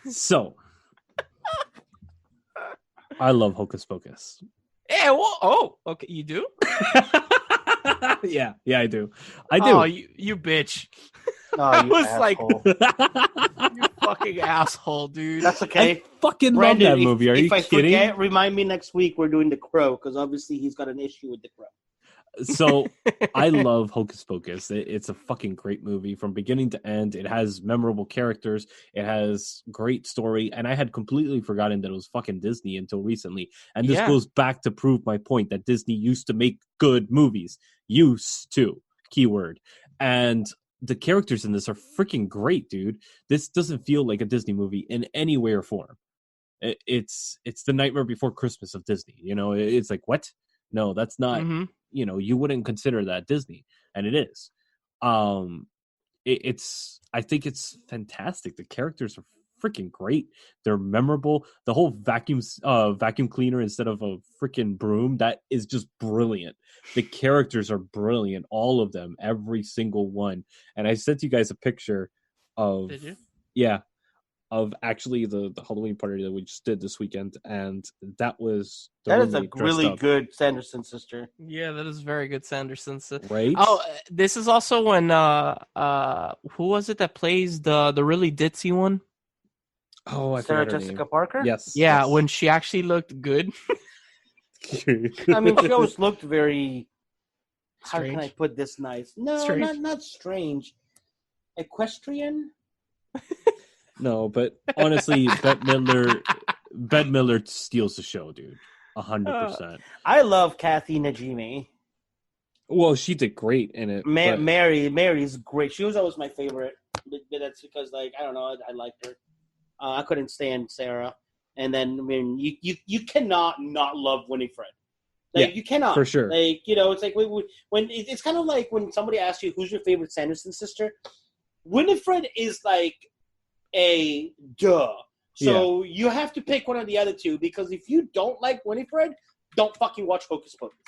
So, I love Hocus Pocus. Yeah, okay, you do? yeah, I do. Oh, you bitch. Oh, I was asshole. like, you fucking asshole, dude. That's okay. I fucking Branden, love that movie. Are you kidding? Forget, remind me next week we're doing The Crow, because obviously he's got an issue with The Crow. So, I love Hocus Pocus. It's a fucking great movie from beginning to end. It has memorable characters. It has great story. And I had completely forgotten that it was fucking Disney until recently. And this goes back to prove my point that Disney used to make good movies. Used to. Keyword. And the characters in this are freaking great, dude. This doesn't feel like a Disney movie in any way or form. It's the Nightmare Before Christmas of Disney. You know, it's like, what? No, that's not... Mm-hmm. You know, you wouldn't consider that Disney, and it is. It's. I think it's fantastic. The characters are freaking great. They're memorable. The whole vacuum cleaner instead of a freaking broom, that is just brilliant. The characters are brilliant, all of them, every single one. And I sent you guys a picture of. Did you? Yeah. Of actually the Halloween party that we just did this weekend, and that is a really good Sanderson sister. Yeah, that is very good Sanderson sister. Right? Oh, this is also when who was it that plays the really ditzy one? Oh, I Sarah forgot her Jessica name. Parker. Yes. Yeah, yes. when she actually looked good. I mean, she always looked very. Strange. How can I put this nice? No, strange. not strange. Equestrian. No, but honestly, Bette Midler steals the show, dude. 100%. I love Kathy Najimy. Well, she did great in it. Mary's great. She was always my favorite. That's because, like, I don't know, I liked her. I couldn't stand Sarah. And then, I mean, you cannot not love Winifred. Like, you cannot. For sure. Like, you know, it's like when it's kind of like when somebody asks you who's your favorite Sanderson sister. Winifred is like a duh. So you have to pick one of the other two, because if you don't like Winifred, don't fucking watch Hocus Pocus.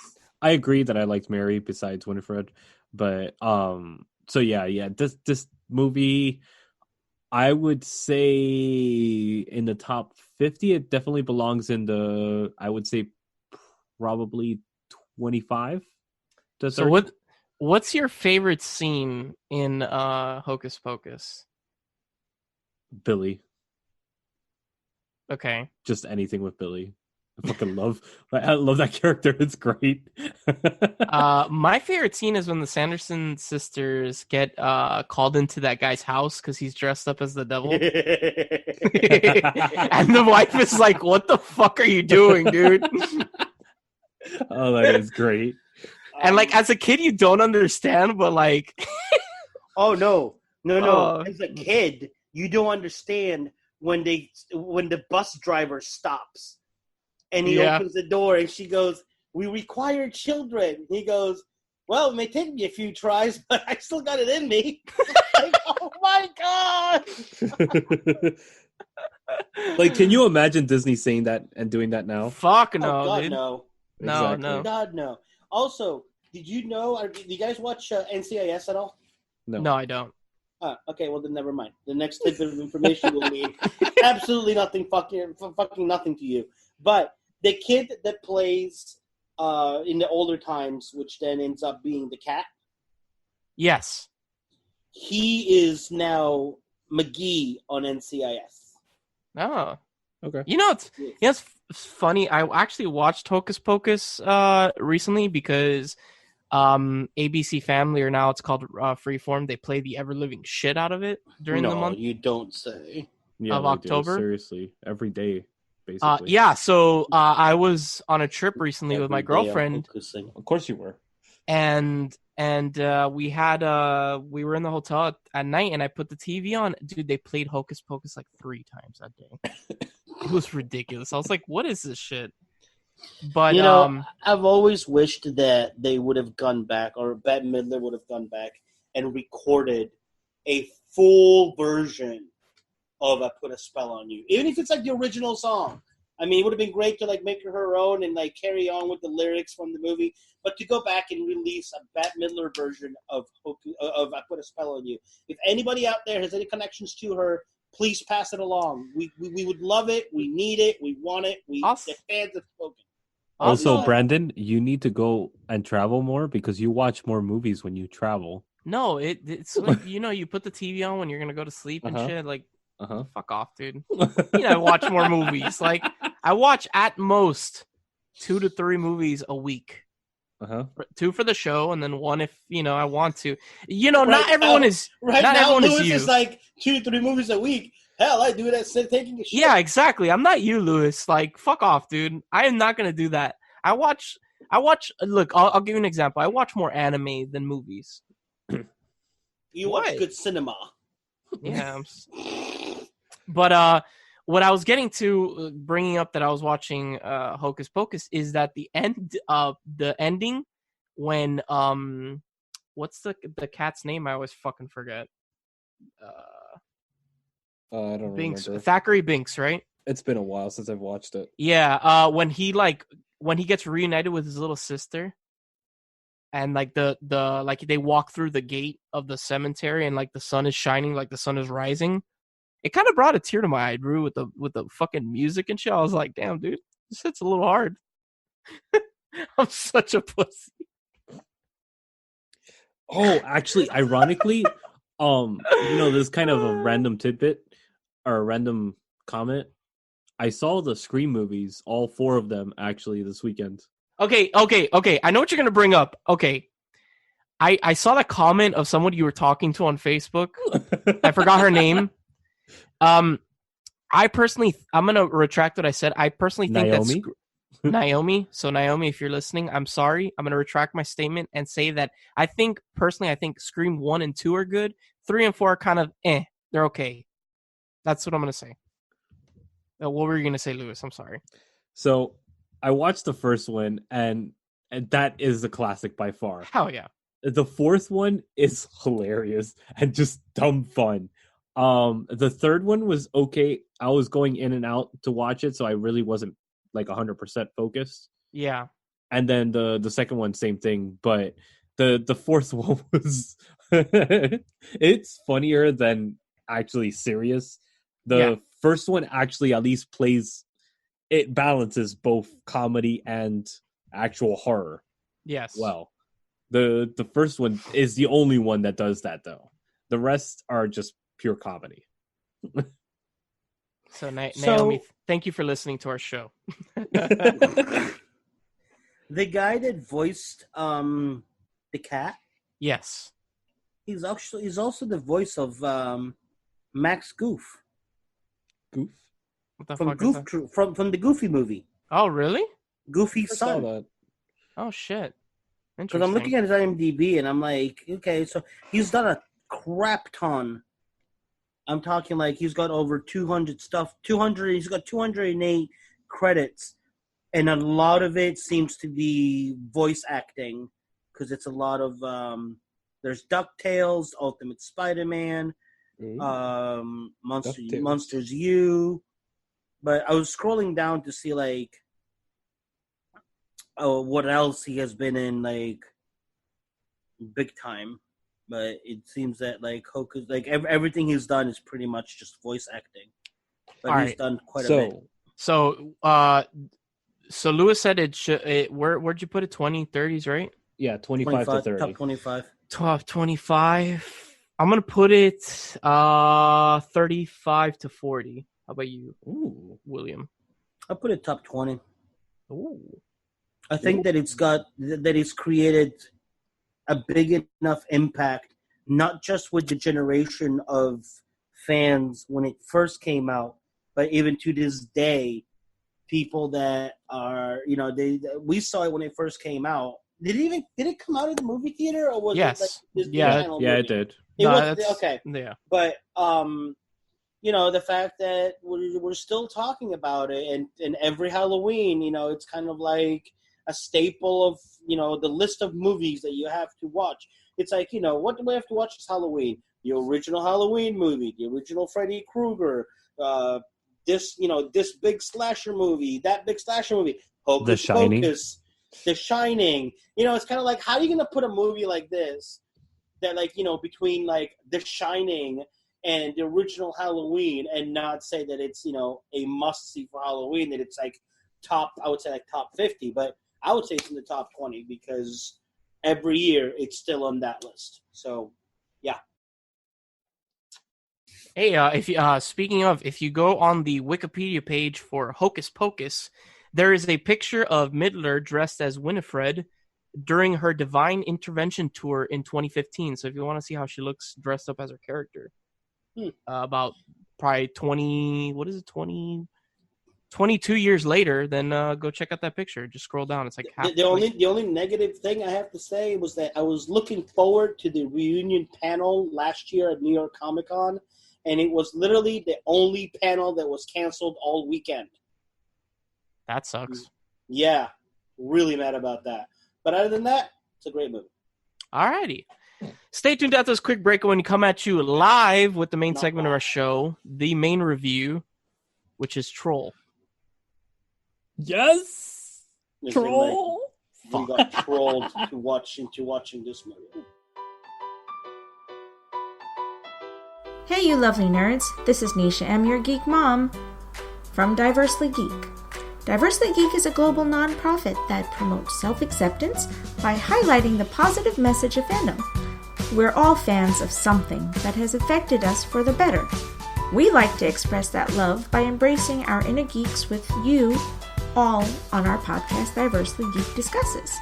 I agree that I liked Mary besides Winifred, but so yeah, this movie, I would say in the top 50, it definitely belongs in the, I would say probably 25 to 30. So what's your favorite scene in Hocus Pocus? Billy. Okay. Just anything with Billy. I love that character. It's great. My favorite scene is when the Sanderson sisters get called into that guy's house because he's dressed up as the devil. And the wife is like, what the fuck are you doing, dude? Oh, that is great. And like, as a kid, you don't understand, but like... Oh, no. As a kid, you don't understand when the bus driver stops and he opens the door and she goes, "We require children." He goes, "Well, it may take me a few tries, but I still got it in me." like, oh my god! Like, can you imagine Disney saying that and doing that now? Fuck no, Oh god, dude. no. No, Exactly. no. God, no. Also, did you know? Do you guys watch NCIS at all? No, I don't. Okay, well then never mind. The next tidbit of information will mean absolutely nothing, fucking nothing to you. But the kid that plays in the older times, which then ends up being the cat, Yes. he is now McGee on NCIS. Oh. Okay. You know, it's funny. I actually watched Hocus Pocus recently because ABC Family, or now it's called Freeform, they play the ever-living shit out of it during the month. No, you don't say. Yeah, of they October. do, seriously, every day, basically. Yeah, so I was on a trip recently with my Every day I'm girlfriend, focusing. Of course you were. and we were in the hotel at night, and I put the TV on. Dude, they played Hocus Pocus like 3 times that day. It was ridiculous. I was like, what is this shit? But you know, I've always wished that they would have gone back, or Bette Midler would have gone back and recorded a full version of "I Put a Spell on You," even if it's like the original song. I mean, it would have been great to like make her own and like carry on with the lyrics from the movie, but to go back and release a Bette Midler version of "I Put a Spell on You." If anybody out there has any connections to her, please pass it along. We would love it. We need it. We want it. The fans have spoken. Also, Branden, you need to go and travel more because you watch more movies when you travel. No, it's like, you know, you put the TV on when you're gonna go to sleep and shit. Like, fuck off, dude. I watch more movies. Like, I watch at most 2 to 3 movies a week. 2 for the show, and then 1 if I want to. Not everyone is right not now. Everyone Lewis is you. Is like 2 to 3 movies a week. Hell, I do that taking a shit. Yeah, exactly. I'm not you, Lewis. Like, fuck off, dude. I am not gonna do that. I watch. Look, I'll give you an example. I watch more anime than movies. You watch good cinema. Yeah. But what I was getting to, bringing up that I was watching Hocus Pocus, is that the ending when what's the cat's name? I always fucking forget. I don't Binks, remember. Thackeray Binks, right? It's been a while since I've watched it. Yeah, when he gets reunited with his little sister, and like they walk through the gate of the cemetery, and like the sun is shining, like the sun is rising. It kind of brought a tear to my eye, Drew, with the fucking music and shit. I was like, damn, dude, this hits a little hard. I'm such a pussy. Oh, actually, ironically, this is kind of a random tidbit or a random comment. I saw the Scream movies, all 4 of them, actually, this weekend. Okay. I know what you're gonna bring up. Okay, I saw that comment of someone you were talking to on Facebook. I forgot her name. I personally, I'm gonna retract what I said. I personally think Naomi? Naomi. So Naomi, if you're listening, I'm sorry. I'm gonna retract my statement and say that I think Scream 1 and 2 are good. 3 and 4 are kind of they're okay. That's what I'm gonna say. What were you gonna say, Lewis? I'm sorry. So I watched the first one, and that is the classic by far. Hell yeah. The 4th one is hilarious and just dumb fun. The 3rd one was okay. I was going in and out to watch it, so I really wasn't like 100% focused. Yeah. And then the 2nd one, same thing. But the 4th one was it's funnier than actually serious. The first one actually at least it balances both comedy and actual horror. Yes. Well, the first one is the only one that does that, though. The rest are just pure comedy. So Naomi, thank you for listening to our show. The guy that voiced the cat, yes, he's also the voice of Max Goof. Goof? What the from fuck Goof is that? from the Goofy movie. Oh, really? Goofy's son. That. Oh shit. Because I'm looking at his IMDb and I'm like, okay, so he's done a crap ton. I'm talking like he's got over 200 stuff. 200. He's got 208 credits, and a lot of it seems to be voice acting because it's a lot of There's DuckTales, Ultimate Spider-Man, DuckTales. Monsters U. But I was scrolling down to see like what else he has been in like big time. But it seems that like Hocus, like everything he's done is pretty much just voice acting. But he's done quite a bit. So Lewis said it should. Where'd you put it? 20, 30s, right? Yeah, 25 to 30. Top 25. Top 25. I'm gonna put it 35 to 40. How about you, William? I put it top 20. Ooh. I think that it's created a big enough impact, not just with the generation of fans when it first came out, but even to this day, people that are, we saw it when it first came out. Did it come out in the movie theater, or was it like Disney Channel movie? It did. Okay. Yeah. But the fact that we're still talking about it, and every Halloween, it's kind of like a staple of the list of movies that you have to watch. It's like, what do we have to watch this Halloween? The original Halloween movie, the original Freddy Krueger, this big slasher movie, that big slasher movie, Hocus Pocus, The Shining. It's kind of like, how are you going to put a movie like this that, like, between, like, The Shining and the original Halloween and not say that it's, a must-see for Halloween, that it's, like, top 50, but I would say it's in the top 20 because every year it's still on that list. So, yeah. Hey, if you go on the Wikipedia page for Hocus Pocus, there is a picture of Midler dressed as Winifred during her Divine Intervention tour in 2015. So if you want to see how she looks dressed up as her character, about probably 22 years later, then go check out that picture. Just scroll down. It's like the only negative thing I have to say was that I was looking forward to the reunion panel last year at New York Comic Con, and it was literally the only panel that was canceled all weekend. That sucks. Yeah, really mad about that. But other than that, it's a great movie. Alrighty. Stay tuned after this quick break when we come at you live with the main segment of our show, the main review, which is Troll. Yes! Troll! We got trolled into watching this movie. Hey, you lovely nerds. This is Nisha M., your geek mom, from Diversely Geek. Diversely Geek is a global non-profit that promotes self-acceptance by highlighting the positive message of fandom. We're all fans of something that has affected us for the better. We like to express that love by embracing our inner geeks with you all on our podcast, Diversely Geek Discusses.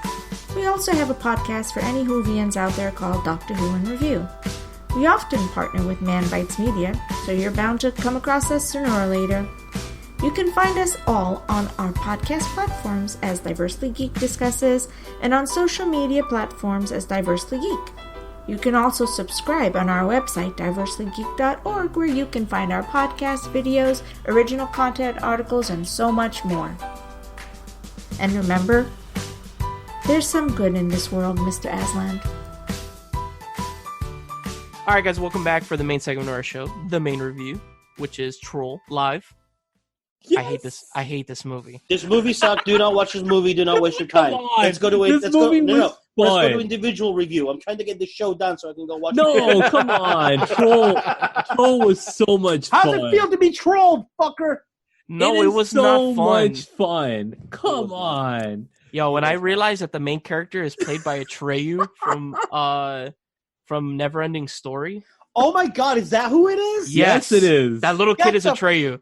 We also have a podcast for any Whovians out there called Doctor Who in Review. We often partner with Manbitesmedia, so you're bound to come across us sooner or later. You can find us all on our podcast platforms as Diversely Geek Discusses and on social media platforms as Diversely Geek. You can also subscribe on our website, diverselygeek.org, where you can find our podcasts, videos, original content, articles, and so much more. And remember, there's some good in this world, Mr. Aslan. Alright guys, welcome back for the main segment of our show, the main review, which is Troll Live. Yes. I hate this movie. This movie sucked. Do not watch this movie. Do not waste your time. Let's go to it. Let's go to individual review. I'm trying to get this show done so I can go watch it. No, come on. Troll was so much fun. How does it feel to be trolled, fucker? No, it was so not fun. Much fun. Come on. Yo, when I realized that the main character is played by Atreyu from Neverending Story. Oh my god, is that who it is? Yes it is. That little kid is Atreyu.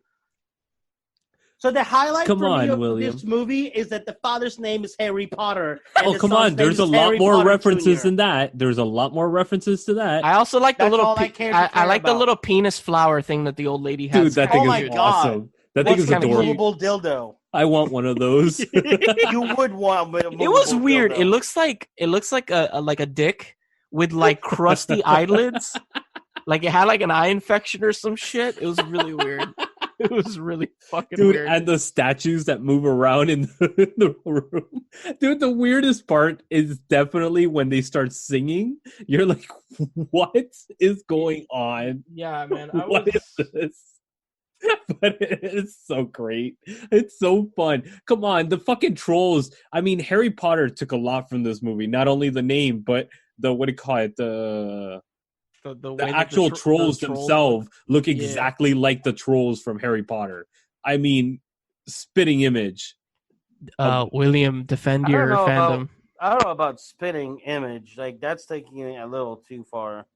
So the highlight for me of this movie is that the father's name is Harry Potter. Oh, come on. There's a lot more references than that. There's a lot more references to that. I also like the little I like the little penis flower thing that the old lady has. Dude, that thing is awesome. That thing is adorable. Dildo. I want one of those. You would want one. It was weird. Dildo. It looks like a dick with like crusty eyelids. Like it had like an eye infection or some shit. It was really weird. It was really fucking Dude, weird. and the statues that move around in the room. Dude, the weirdest part is definitely when they start singing. You're like, what is going on? Yeah, man. What is this? But it's so great. It's so fun. Come on, the fucking trolls. I mean, Harry Potter took a lot from this movie. Not only the name, but the, what do you call it? The actual trolls themselves look exactly like the trolls from Harry Potter. I mean, spitting image. William, defend your fandom. I don't know about spitting image. Like, that's taking it a little too far.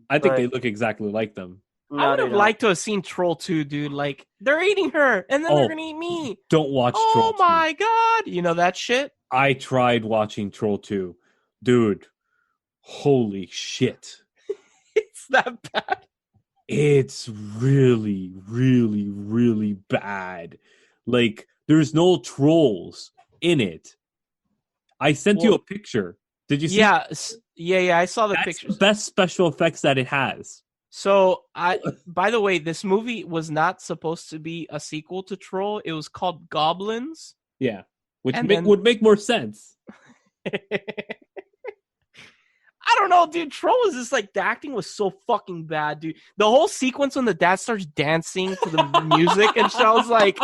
I think they look exactly like them. No, I would have liked to have seen Troll 2, dude. Like, they're eating her, and then they're going to eat me. Don't watch Troll 2. Oh, my God. You know that shit? I tried watching Troll 2. Dude, holy shit. It's that bad. It's really, really, really bad. Like, there's no trolls in it. I sent you a picture. Did you see? Yeah, I saw the pictures. The best special effects that it has. So, by the way, this movie was not supposed to be a sequel to Troll. It was called Goblins. Yeah, which would make more sense. I don't know, dude. Troll was just like, the acting was so fucking bad, dude. The whole sequence when the dad starts dancing to the music and shit, I was like,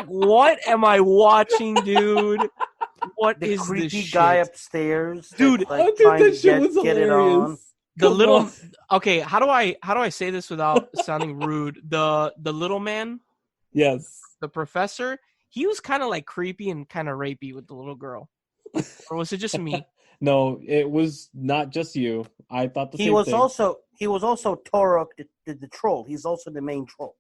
what am I watching, dude? What is this creepy shit? Guy upstairs, dude? Like, that shit was hilarious. Get it on. The little okay, how do I say this without sounding rude? The little man, yes, the professor, he was kind of like creepy and kind of rapey with the little girl, or was it just me? No, it was not just you. I thought the same thing. He was also Torok, the troll. He's also the main troll.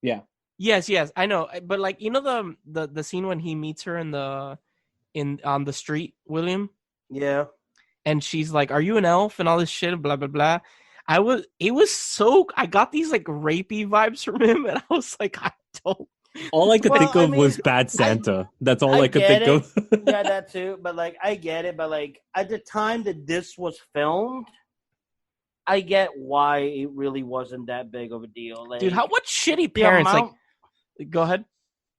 Yeah. Yes, I know, but like, you know the scene when he meets her on the street, William. Yeah. And she's like, "Are you an elf?" and all this shit, blah blah blah. I got these like rapey vibes from him, and I was like, I don't. All I could think of was Bad Santa. That's all I could think of. Yeah, that too. But like, I get it. But like, at the time that this was filmed, I get why it really wasn't that big of a deal. Like, dude, what shitty parents? Go ahead.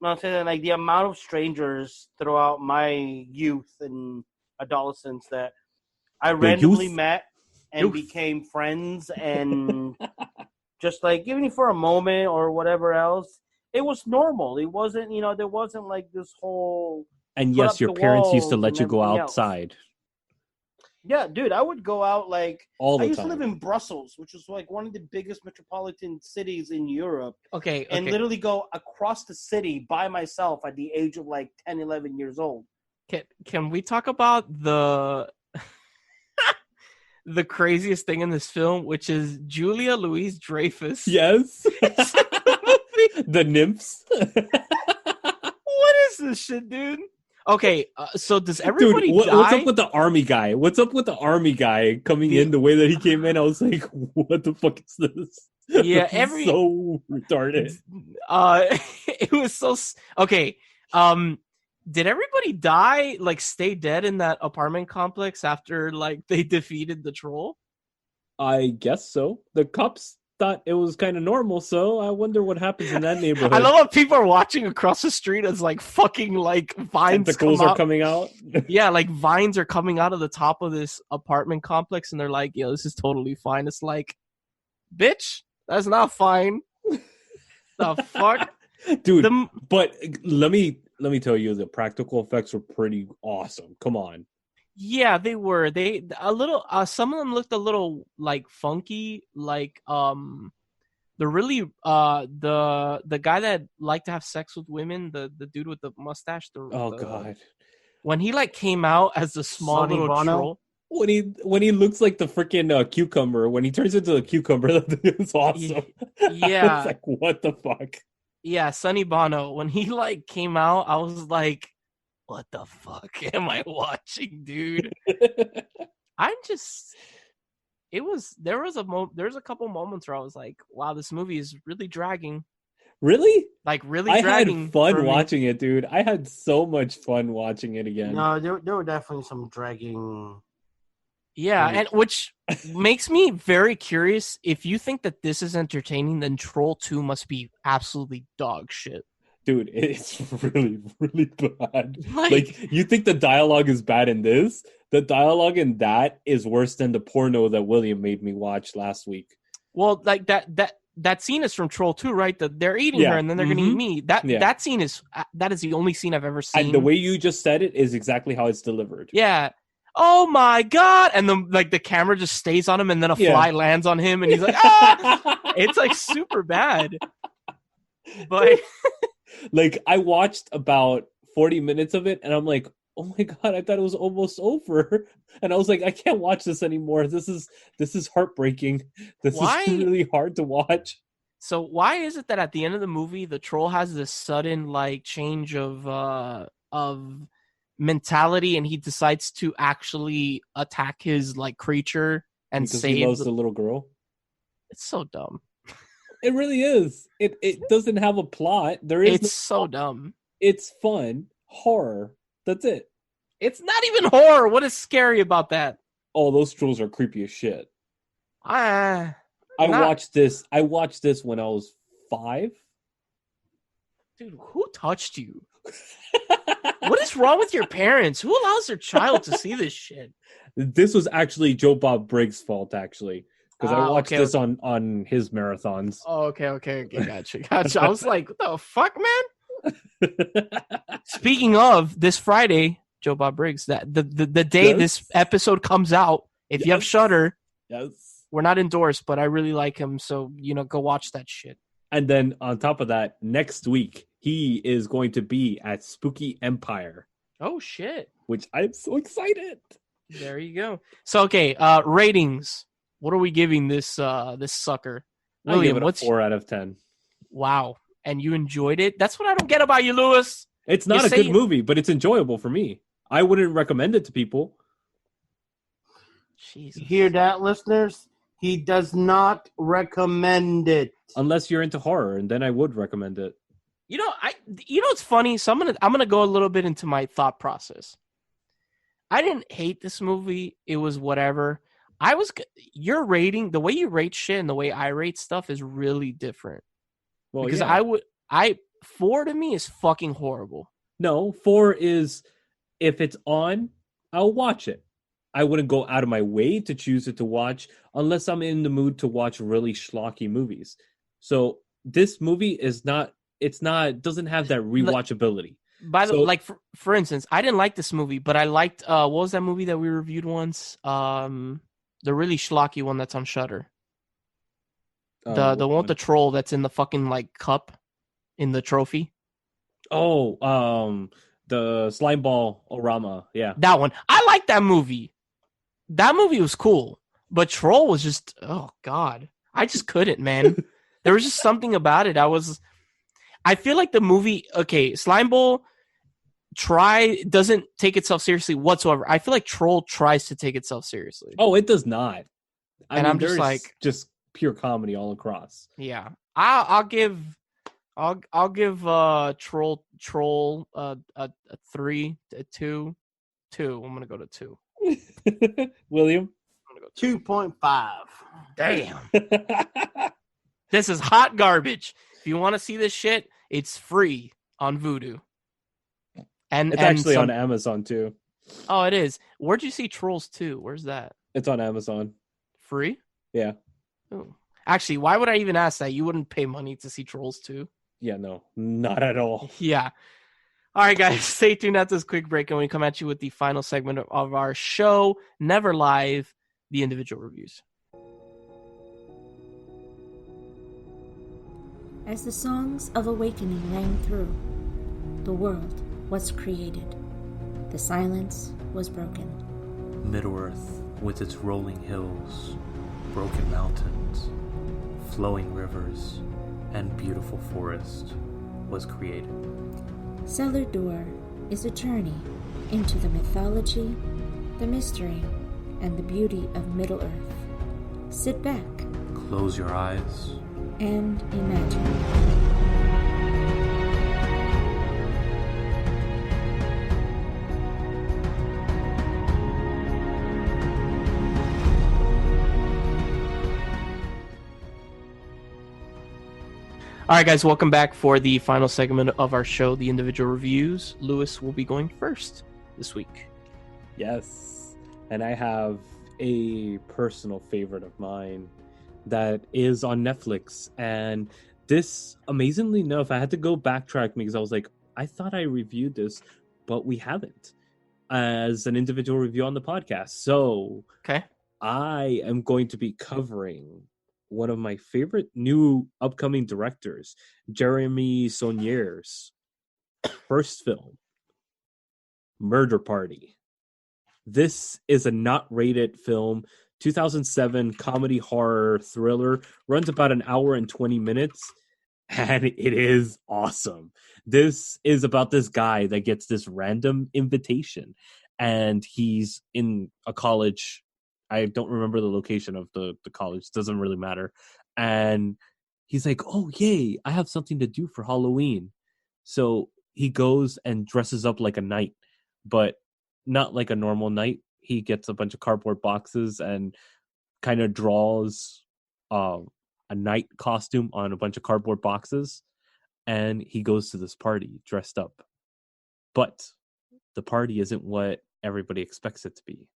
No, I'm saying like the amount of strangers throughout my youth and adolescence that I randomly met and became friends, and just like even for a moment or whatever else, it was normal. It wasn't, there wasn't like this whole. And yes, your parents used to let you go outside. Yeah, dude, I would go out like all the time. I used to live in Brussels, which is like one of the biggest metropolitan cities in Europe. Okay. And literally go across the city by myself at the age of like 10, 11 years old. Can we talk about the craziest thing in this film, which is Julia Louis-Dreyfus? Yes. The nymphs. What is this shit, dude? Okay, so does everybody die? What's up with the army guy? What's up with the army guy coming in the way that he came in? I was like, what the fuck is this? Yeah, so retarded. It was so okay. Did everybody die, like stay dead in that apartment complex after like they defeated the troll? I guess so. The cops thought it was kind of normal, so I wonder what happens in that neighborhood. I love how people are watching across the street as like fucking like vines are coming out. Yeah, like vines are coming out of the top of this apartment complex, and they're like, "Yo, this is totally fine." It's like, bitch, that's not fine. The fuck, dude. But let me tell you, the practical effects were pretty awesome. Come on. Yeah, they were. They a little. Some of them looked a little like funky. Like the really the guy that liked to have sex with women, the dude with the mustache. God. When he like came out as the small little troll. When he looks like the freaking cucumber. When he turns into a cucumber, that was awesome. Yeah. It's like, what the fuck? Yeah, Sonny Bono. When he like came out, I was like, what the fuck am I watching, dude? There's a couple moments where I was like, wow, this movie is really dragging. Really? Like really dragging. I had fun watching it, dude. I had so much fun watching it again. No, there were definitely some dragging Yeah, and which makes me very curious. If you think that this is entertaining, then Troll 2 must be absolutely dog shit. Dude, it's really, really bad. Like, you think the dialogue is bad in this? The dialogue in that is worse than the porno that William made me watch last week. Well, like that scene is from Troll 2, right? That they're eating her and then they're gonna eat me. That scene is the only scene I've ever seen. And the way you just said it is exactly how it's delivered. Yeah. Oh my god! And the camera just stays on him, and then a fly lands on him, and he's like, ah! It's like super bad. But like, I watched about 40 minutes of it, and I'm like, oh my god, I thought it was almost over. And I was like, I can't watch this anymore. This is heartbreaking. This is really hard to watch. So why is it that at the end of the movie, the troll has this sudden like change of mentality, and he decides to actually attack his like creature and save? He loves the little girl. It's so dumb. It really is. It doesn't have a plot. It's so dumb. It's fun. Horror. That's it. It's not even horror. What is scary about that? Oh, those trolls are creepy as shit. I watched this when I was 5. Dude, who touched you? What is wrong with your parents? Who allows their child to see this shit? This was actually Joe Bob Briggs' fault, actually. Because I watched this on his marathons. Oh, okay. Gotcha. I was like, what the fuck, man? Speaking of, this Friday, Joe Bob Briggs, that the day this episode comes out, if you have Shudder, we're not endorsed, but I really like him, so go watch that shit. And then on top of that, next week he is going to be at Spooky Empire. Oh shit! Which I'm so excited. There you go. So okay, ratings. What are we giving this sucker? William, what's 4 out of 10? Wow. And you enjoyed it? That's what I don't get about you, Lewis. It's not a good movie, but it's enjoyable for me. I wouldn't recommend it to people. Jesus. You hear that, listeners? He does not recommend it. Unless you're into horror, and then I would recommend it. It's funny. So I'm gonna go a little bit into my thought process. I didn't hate this movie. It was whatever. Your rating, the way you rate shit and the way I rate stuff is really different. Well, because 4 to me is fucking horrible. No, 4 is, if it's on, I'll watch it. I wouldn't go out of my way to choose it to watch unless I'm in the mood to watch really schlocky movies. So this movie doesn't have that rewatchability. By the way, for instance, I didn't like this movie, but I liked, what was that movie that we reviewed once? The really schlocky one that's on Shudder. The one with the troll that's in the fucking like cup in the trophy. Oh, the slime ball orama. Yeah. That one. I like that movie. That movie was cool. But Troll was just, oh God. I just couldn't, man. There was just something about it. I feel like the movie, okay, Slime Ball doesn't take itself seriously whatsoever. I feel like Troll tries to take itself seriously. Oh, it does not. I'm just like, just pure comedy all across. Yeah, I'll give Troll a 3, a 2. I'm gonna go to 2. William, I'm gonna go 2.5. Damn, this is hot garbage. If you want to see this shit, it's free on Vudu. And it's actually on Amazon too. Oh, it is. Where'd you see Trolls 2? Where's that? It's on Amazon. Free? Yeah. Oh. Actually, why would I even ask that? You wouldn't pay money to see Trolls 2. Yeah, no. Not at all. Yeah. All right, guys. Stay tuned after this quick break, and we come at you with the final segment of our show, Never Live, the individual reviews. As the songs of awakening rang through, the world was created. The silence was broken. Middle-earth, with its rolling hills, broken mountains, flowing rivers, and beautiful forest, was created. Cellar Door is a journey into the mythology, the mystery, and the beauty of Middle-earth. Sit back. Close your eyes. And imagine. All right, guys, welcome back for the final segment of our show, the individual reviews. Lewis will be going first this week. Yes, and I have a personal favorite of mine that is on Netflix, and this, amazingly enough, I had to go backtrack because I was like, I thought I reviewed this, but we haven't as an individual review on the podcast. So okay, I am going to be covering one of my favorite new upcoming directors, Jeremy Saulnier's first film, Murder Party. This is a not rated film, 2007 comedy horror thriller, runs about an hour and 20 minutes, and it is awesome. This is about this guy that gets this random invitation, and he's in a college. I don't remember the location of the college. Doesn't really matter. And he's like, oh, yay, I have something to do for Halloween. So he goes and dresses up like a knight, but not like a normal knight. He gets a bunch of cardboard boxes and kind of draws a knight costume on a bunch of cardboard boxes. And he goes to this party dressed up. But the party isn't what everybody expects it to be.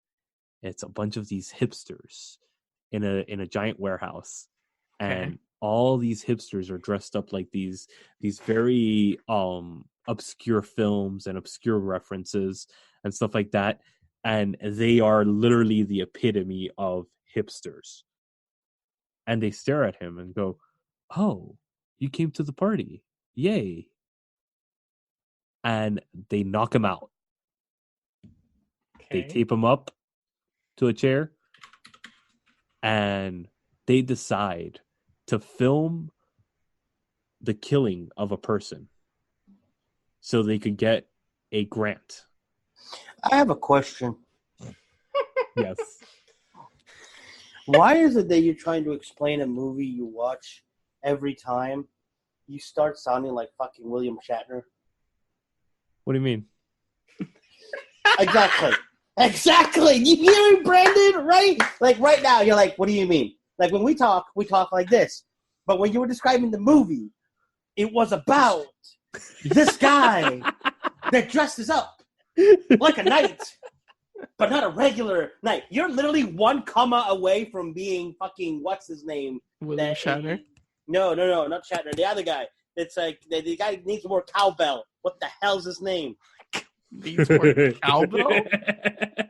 It's a bunch of these hipsters in a giant warehouse. And all these hipsters are dressed up like these very obscure films and obscure references and stuff like that. And they are literally the epitome of hipsters. And they stare at him and go, oh, you came to the party. Yay. And they knock him out. They tape him up to a chair. And they decide to film the killing of a person so they could get a grant. I have a question. Yes. Why is it that you're trying to explain a movie you watch every time you start sounding like fucking William Shatner? What do you mean? Exactly. You hear me, Brandon? Right? Like right now, you're like, what do you mean? Like when we talk like this. But when you were describing the movie, it was about this guy that dresses up like a knight, but not a regular knight. You're literally one comma away from being fucking, what's his name? William Shatner? No, not Shatner. The other guy. It's like, the guy needs more cowbell. What the hell's his name? Needs more cowbell?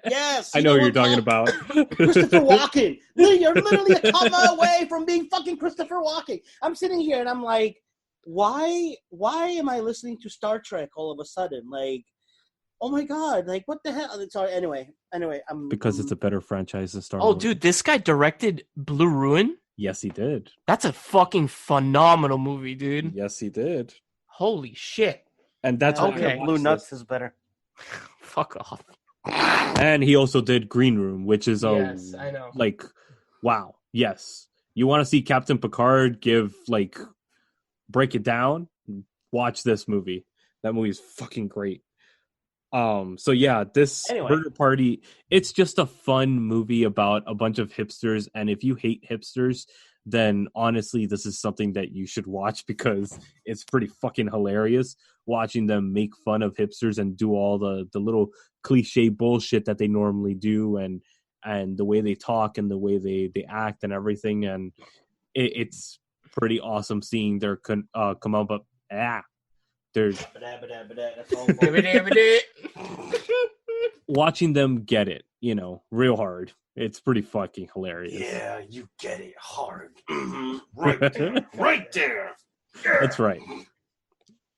Yes. I know what you're talking about. Christopher Walken. You're literally a comma away from being fucking Christopher Walken. I'm sitting here and I'm like, why am I listening to Star Trek all of a sudden? Like, oh my god, like what the hell? Sorry. Anyway, because it's a better franchise than Star Wars. Oh, dude, this guy directed Blue Ruin? Yes, he did. That's a fucking phenomenal movie, dude. Yes, he did. Holy shit. And that's okay. Blue Nuts is better. Fuck off. And he also did Green Room, which is yes, I know. Like, wow, yes. You want to see Captain Picard break it down? Watch this movie. That movie is fucking great. So yeah, this Murder Party, it's just a fun movie about a bunch of hipsters, and if you hate hipsters, then honestly, this is something that you should watch because it's pretty fucking hilarious watching them make fun of hipsters and do all the little cliche bullshit that they normally do, and the way they talk and the way they act and everything, and it's pretty awesome seeing their come up. But there's watching them get it, real hard. It's pretty fucking hilarious. Yeah, you get it hard. Right there. Yeah. That's right.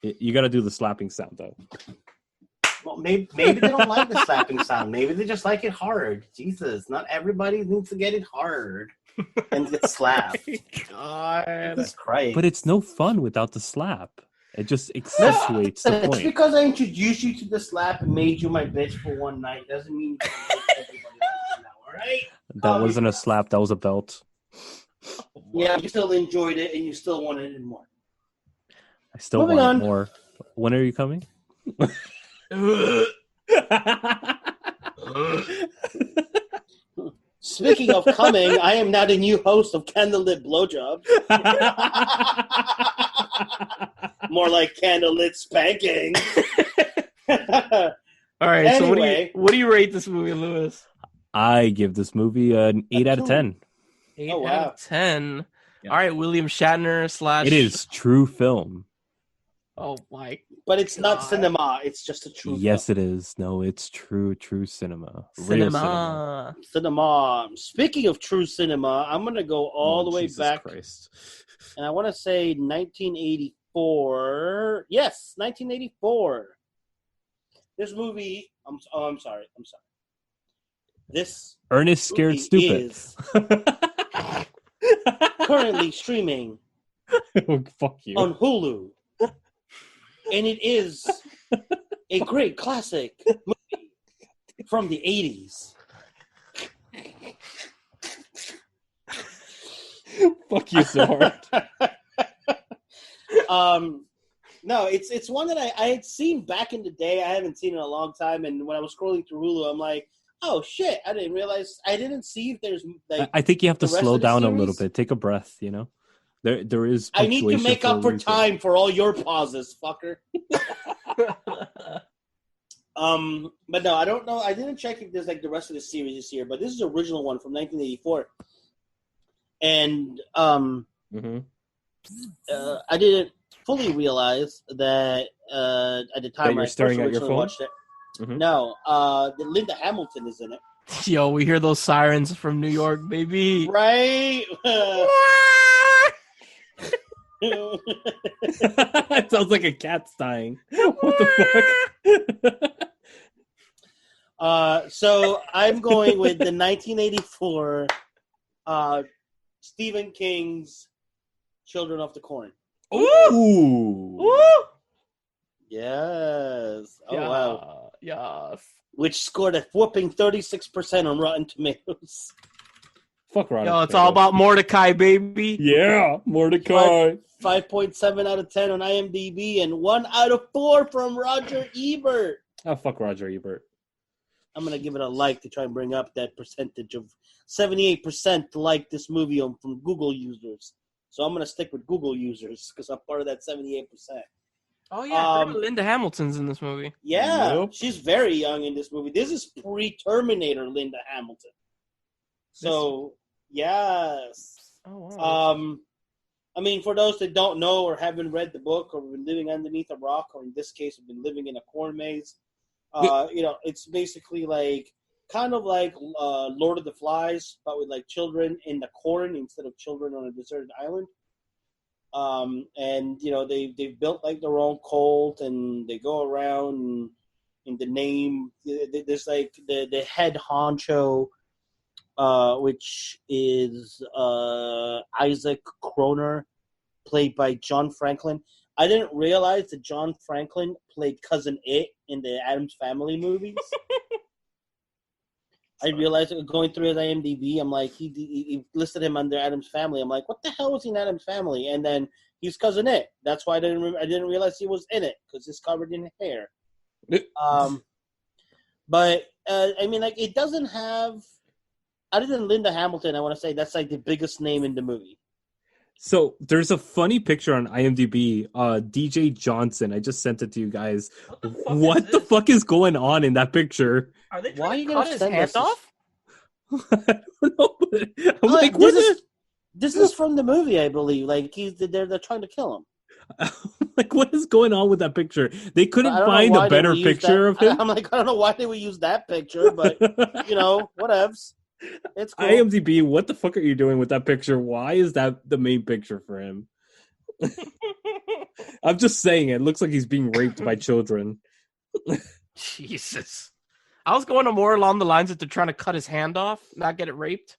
You got to do the slapping sound though. Well, maybe they don't like the slapping sound. Maybe they just like it hard. Jesus, not everybody needs to get it hard and get slapped. God, Jesus Christ! But it's no fun without the slap. It just accentuates the point. It's because I introduced you to the slap and made you my bitch for one night doesn't mean you can like everybody else now, all right? That wasn't a slap. That was a belt. Yeah, you still enjoyed it and you still wanted it more. I still want more. When are you coming? Speaking of coming, I am now the new host of Candlelit Blowjob. More like candlelit spanking. All right, Anyway. so what do you rate this movie, Lewis? I give this movie an 8 out of 10. 8 Oh, wow. out of 10. Yeah. All right, William Shatner / It is true film. Oh my! But it's not God. cinema. It's just a true Yes, film. it is. No, it's true cinema. Real cinema. Cinema. Speaking of true cinema, I'm going to go all the way Jesus back. Christ. And I want to say 1984. Yes, 1984. This movie. I'm sorry. This Ernest Scared movie Stupid. is currently streaming Oh, fuck you. on Hulu. And it is a great classic movie from the 80s. Fuck you so hard. No, it's one that I had seen back in the day. I haven't seen it in a long time. And when I was scrolling through Hulu, I'm like, oh, shit. I didn't realize. I didn't see if there's like. I think you have to the rest slow of the down a series? little bit. Take a breath, you know? There is I need to punctuation make up a for reason. time for all your pauses, fucker. But no, I don't know. I didn't check if there's like the rest of the series this year, but this is the original one from 1984. And I didn't fully realize that at the time you're I staring first at your originally phone? watched it. Mhm. No, Linda Hamilton is in it. Yo, we hear those sirens from New York, baby. Right? It sounds like a cat's dying. What the fuck? So I'm going with the 1984 Stephen King's Children of the Corn. Ooh. Yes. Oh, wow. Yes. Which scored a whooping 36% on Rotten Tomatoes. Fuck Rotten Yo, it's all about Mordecai, baby. Yeah, Mordecai. 5.7 out of 10 on IMDb and 1 out of 4 from Roger Ebert. Oh, fuck Roger Ebert. I'm going to give it a like to try and bring up that percentage of 78% like this movie from Google users. So I'm going to stick with Google users because I'm part of that 78%. Oh, yeah. Linda Hamilton's in this movie. Yeah, Nope. she's very young in this movie. This is pre-Terminator Linda Hamilton. So, yes. Oh, wow. I mean, for those that don't know or haven't read the book or been living underneath a rock, or in this case, have been living in a corn maze, it's basically like kind of like Lord of the Flies, but with like children in the corn instead of children on a deserted island. And they've built like their own cult, and they go around and in the name. There's like the head honcho, which is Isaac Kroner, played by John Franklin. I didn't realize that John Franklin played Cousin It in the Addams Family movies. I realized going through his IMDb, I'm like, he listed him under Addams Family. I'm like, what the hell was he in Addams Family? And then he's Cousin It. That's why I didn't realize he was in it, because he's covered in hair. But I mean, like, it doesn't have, other than Linda Hamilton, I want to say that's like the biggest name in the movie. So there's a funny picture on IMDb. DJ Johnson. I just sent it to you guys. What the fuck is going on in that picture? Are they Why are you cut gonna his send hands us off? I don't know, but I'm like, what is? This is from the movie, I believe. Like they're trying to kill him. Like, what is going on with that picture? They couldn't I don't know find why a they better would use picture of him. I'm like, I don't know why they would use that picture, but whatevs. It's cool. IMDb, what the fuck are you doing with that picture? Why is that the main picture for him? I'm just saying, it looks like he's being raped by children. Jesus. I was going more along the lines that they're trying to cut his hand off, not get it raped.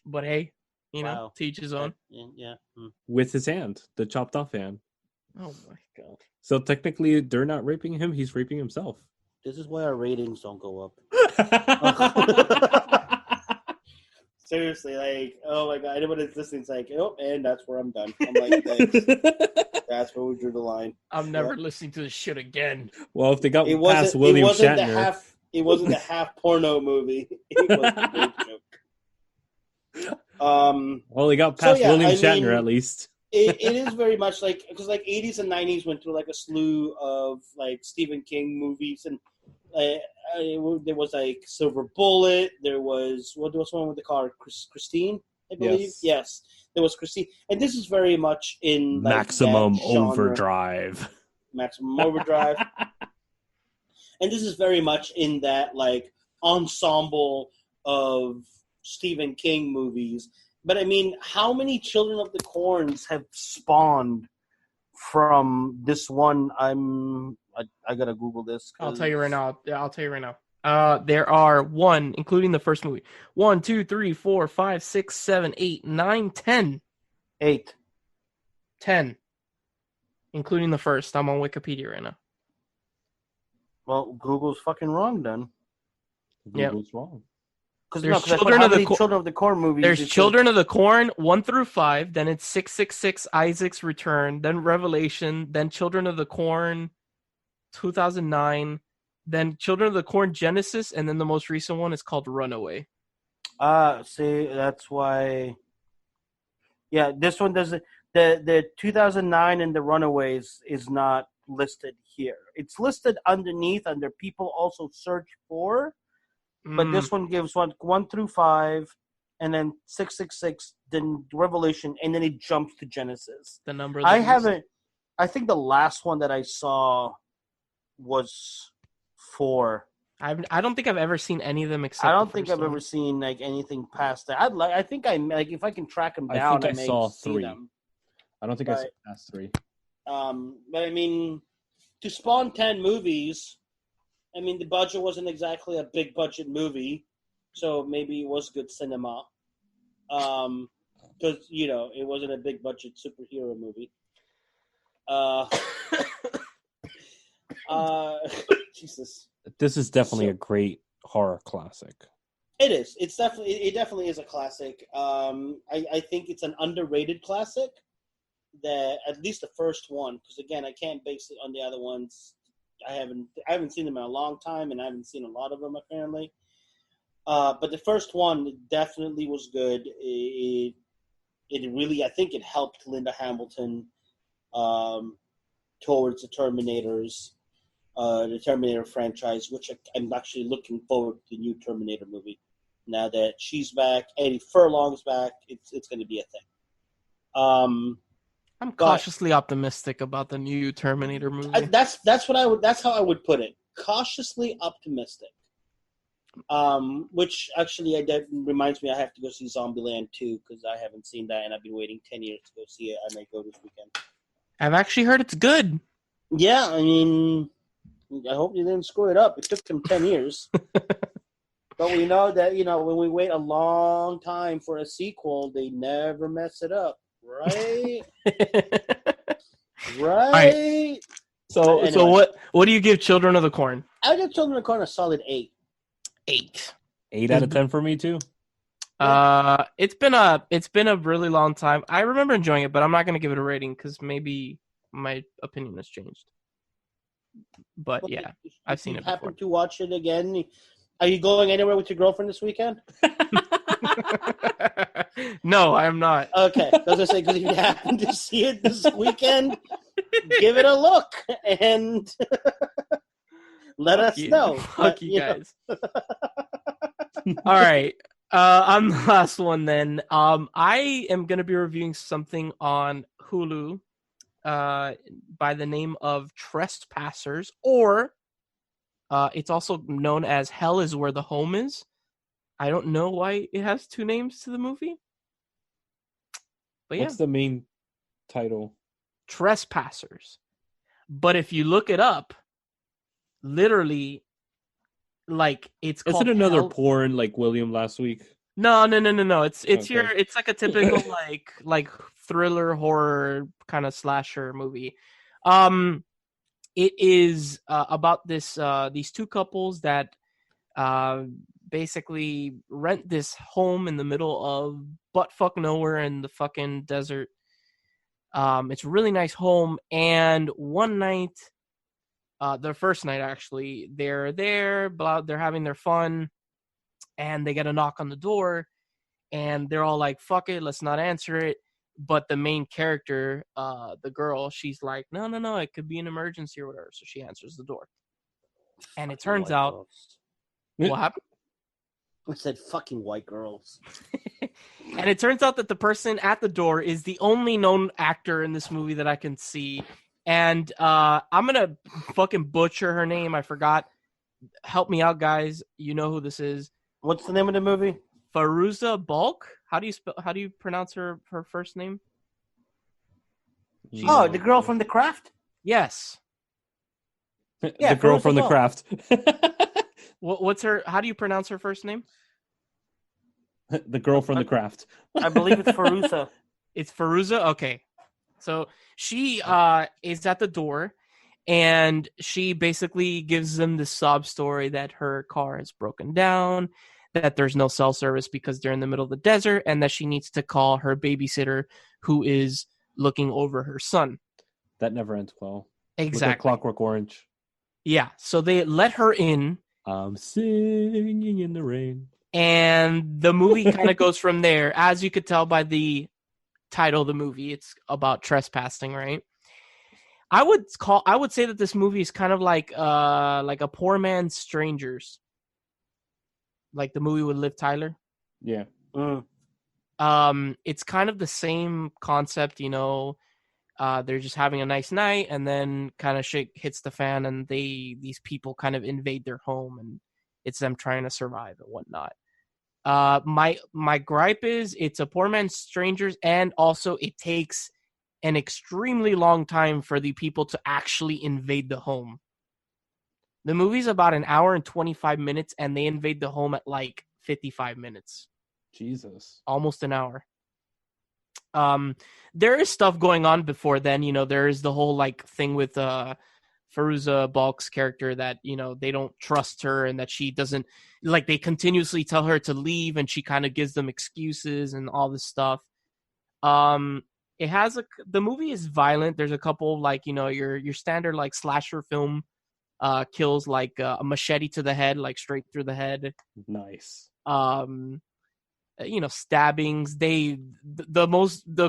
But hey, Wow. to each his own. Yeah. With his hand, the chopped off hand. Oh my god. So technically, they're not raping him, he's raping himself. This is why our ratings don't go up. Seriously, like, oh my god, anyone that's listening is like, oh, and that's where I'm done. I'm like, thanks. That's where we drew the line. I'm never listening to this shit again. Well, if they got past William Shatner. It wasn't a half porno movie. It was a big joke. Well, they got past William Shatner at least. It is very much like, because like 80s and 90s went through like a slew of like Stephen King movies, and there was like Silver Bullet. There was what was one with the car, Christine, I believe. Yes, there was Christine, and this is very much in like, Maximum Overdrive. Maximum Overdrive, and this is very much in that like ensemble of Stephen King movies. But I mean, how many Children of the Corns have spawned from this one? I gotta Google this. I'll tell you right now. There are one, including the first movie. 1, 2, 3, 4, 5, 6, 7, 8, 9, 10. 8. 10. Including the first. I'm on Wikipedia right now. Well, Google's fucking wrong then. Google's wrong. There's Children of the Corn movies. There's Children of the Corn 1 through 5, then it's 666 Isaac's Return, then Revelation, then Children of the Corn 2009, then Children of the Corn Genesis, and then the most recent one is called Runaway. See, that's why. Yeah, this one doesn't. The 2009 and the Runaways is not listed here. It's listed underneath under people also search for. But this one gives 1 through 5, and then 666, then Revelation, and then it jumps to Genesis. The number. I think the last one that I saw was 4. I don't think I've ever seen any of them except. I don't think I've ever seen like anything past that. I think if I can track them down, I may saw see 3. them. I don't think I saw past 3. But I mean, to spawn 10 movies. I mean, the budget wasn't exactly a big budget movie, so maybe it was good cinema. Because, it wasn't a big budget superhero movie. Jesus. This is definitely a great horror classic. It is. It definitely is a classic. I think it's an underrated classic. That at least the first one, because again, I can't base it on the other ones. I haven't seen them in a long time, and I haven't seen a lot of them apparently. But the first one definitely was good. It really, I think, it helped Linda Hamilton towards the Terminator franchise, which I'm actually looking forward to the new Terminator movie. Now that she's back, Eddie Furlong's back, it's going to be a thing. I'm cautiously optimistic about the new Terminator movie. That's how I would put it. Cautiously optimistic. Which actually that reminds me I have to go see Zombieland 2 because I haven't seen that and I've been waiting 10 years to go see it. I might go this weekend. I've actually heard it's good. Yeah, I mean, I hope you didn't screw it up. It took them 10 years. But we know that, when we wait a long time for a sequel, they never mess it up. Right? Right? So anyway. So what do you give Children of the Corn? I give Children of the Corn a solid 8. 8. 8 out of 10 for me too. It's been a really long time. I remember enjoying it, but I'm not going to give it a rating because maybe my opinion has changed. But yeah, I've seen it before. Happen to watch it again? Are you going anywhere with your girlfriend this weekend? No, I am not. Okay, I was going to say, because if you happen to see it this weekend, give it a look and let us know. Fuck you guys. All right. On the last one then. I am going to be reviewing something on Hulu by the name of Trespassers, or it's also known as Hell is Where the Home Is. I don't know why it has 2 names to the movie. But what's the main title? Trespassers. But if you look it up, literally, like it's called. Is it another porn like William last week? No. It's okay. It's like a typical like thriller horror kind of slasher movie. It is about these 2 couples that basically rent this home in the middle of buttfuck nowhere in the fucking desert. It's a really nice home, and one night, their first night actually, they're there, they're having their fun, and they get a knock on the door, and they're all like, fuck it, let's not answer it. But the main character, the girl, she's like, no, it could be an emergency or whatever. So she answers the door. And it turns out, what happened? I said fucking white girls. And it turns out that the person at the door is the only known actor in this movie that I can see. And I'm going to fucking butcher her name. I forgot. Help me out, guys. You know who this is. What's the name of the movie? Fairuza Balk. How do you pronounce her first name? Oh, the girl from The Craft? Yes. Yeah, the girl from The Craft. What's her? How do you pronounce her first name? The girl from The Craft. I believe it's Fairuza. It's Fairuza? Okay. So she is at the door, and she basically gives them the sob story that her car is broken down, that there's no cell service because they're in the middle of the desert, and that she needs to call her babysitter who is looking over her son. That never ends well. Exactly. With Clockwork Orange. Yeah. So they let her in. I'm singing in the rain. And the movie kind of goes from there. As you could tell by the title of the movie, it's about trespassing, right? I would say that this movie is kind of like a poor man's Strangers. Like the movie with Liv Tyler. Yeah. It's kind of the same concept, you know. They're just having a nice night, and then kind of shit hits the fan, and these people kind of invade their home, and it's them trying to survive and whatnot. My gripe is it's a poor man's Strangers, and also it takes an extremely long time for the people to actually invade the home. The movie's about an hour and 25 minutes, and they invade the home at like 55 minutes. Jesus. Almost an hour. There is stuff going on before then, you know. There is the whole like thing with Fairuza Balk's character that, you know, they don't trust her, and that she doesn't, like, they continuously tell her to leave, and she kind of gives them excuses and all this stuff. It has the movie is violent. There's a couple, like, you know, your standard like slasher film kills, like a machete to the head, like straight through the head. Nice. You know, stabbings. The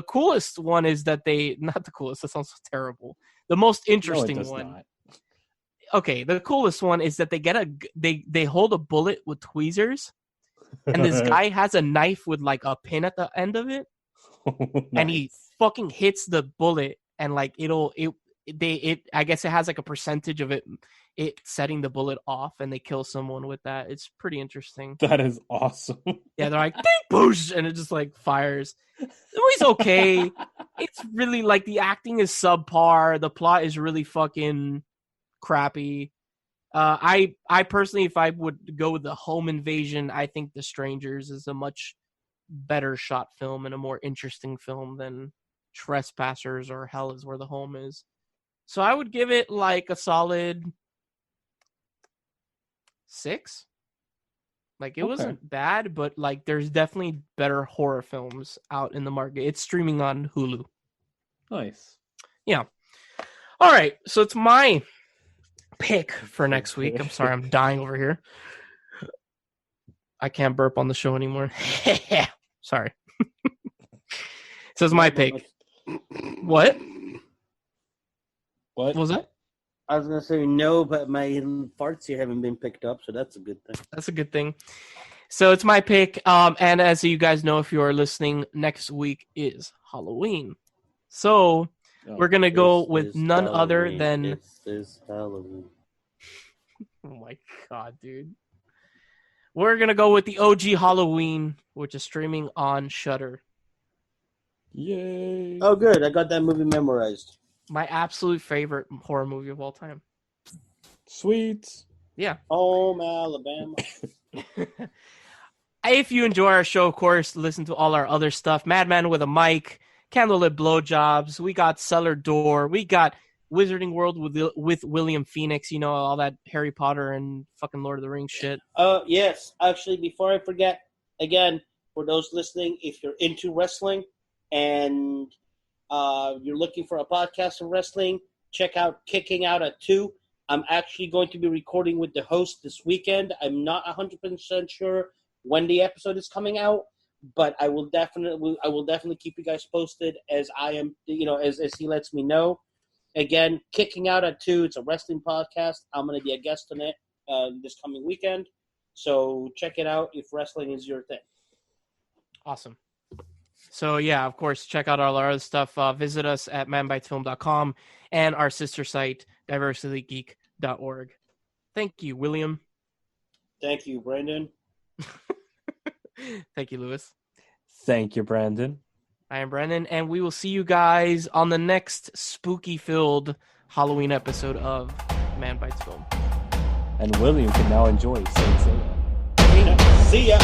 coolest one is that not the coolest, that sounds so terrible. The most interesting one. Not. Okay, the coolest one is that they hold a bullet with tweezers, and this guy has a knife with like a pin at the end of it. Nice. And he fucking hits the bullet, and like I guess it has like a percentage of it setting the bullet off, and they kill someone with that. It's pretty interesting. That is awesome. Yeah, they're like, ding, boosh, and it just like fires. The movie's okay. It's really like the acting is subpar. The plot is really fucking crappy. I personally, if I would go with the home invasion, I think The Strangers is a much better shot film and a more interesting film than Trespassers or Hell Is Where the Home Is. So I would give it like a solid 6. Like, it wasn't bad, but like there's definitely better horror films out in the market. It's streaming on Hulu. Nice. Yeah. All right, so it's my pick for next week. I'm sorry, I'm dying over here. I can't burp on the show anymore. Sorry. So it's my pick. What? What was that? I was going to say no, but my farts here haven't been picked up, so that's a good thing. That's a good thing. So it's my pick. And as you guys know, if you are listening, next week is Halloween. So we're going to go with none other than... This is Halloween. Oh my God, dude. We're going to go with the OG Halloween, which is streaming on Shudder. Yay. Oh, good. I got that movie memorized. My absolute favorite horror movie of all time. Sweet. Yeah. Home, Alabama. If you enjoy our show, of course, listen to all our other stuff. Madman with a Mic, Candlelit Blowjobs. We got Cellar Door. We got Wizarding World with Williamphoenix. You know, all that Harry Potter and fucking Lord of the Rings shit. Yes. Actually, before I forget, again, for those listening, if you're into wrestling and you're looking for a podcast of wrestling, check out Kicking Out at 2. I'm actually going to be recording with the host this weekend. I'm not 100% sure when the episode is coming out, but I will definitely keep you guys posted as I am, as he lets me know. Again, Kicking Out at 2. It's a wrestling podcast. I'm going to be a guest on it this coming weekend. So check it out if wrestling is your thing. Awesome. So, yeah, of course, check out all our other stuff. Visit us at manbitesfilm.com and our sister site, diversitygeek.org. Thank you, William. Thank you, Brandon. Thank you, Lewis. Thank you, Brandon. I am Brandon, and we will see you guys on the next spooky-filled Halloween episode of Manbitesfilm. And William can now enjoy Saint Seiya. See ya.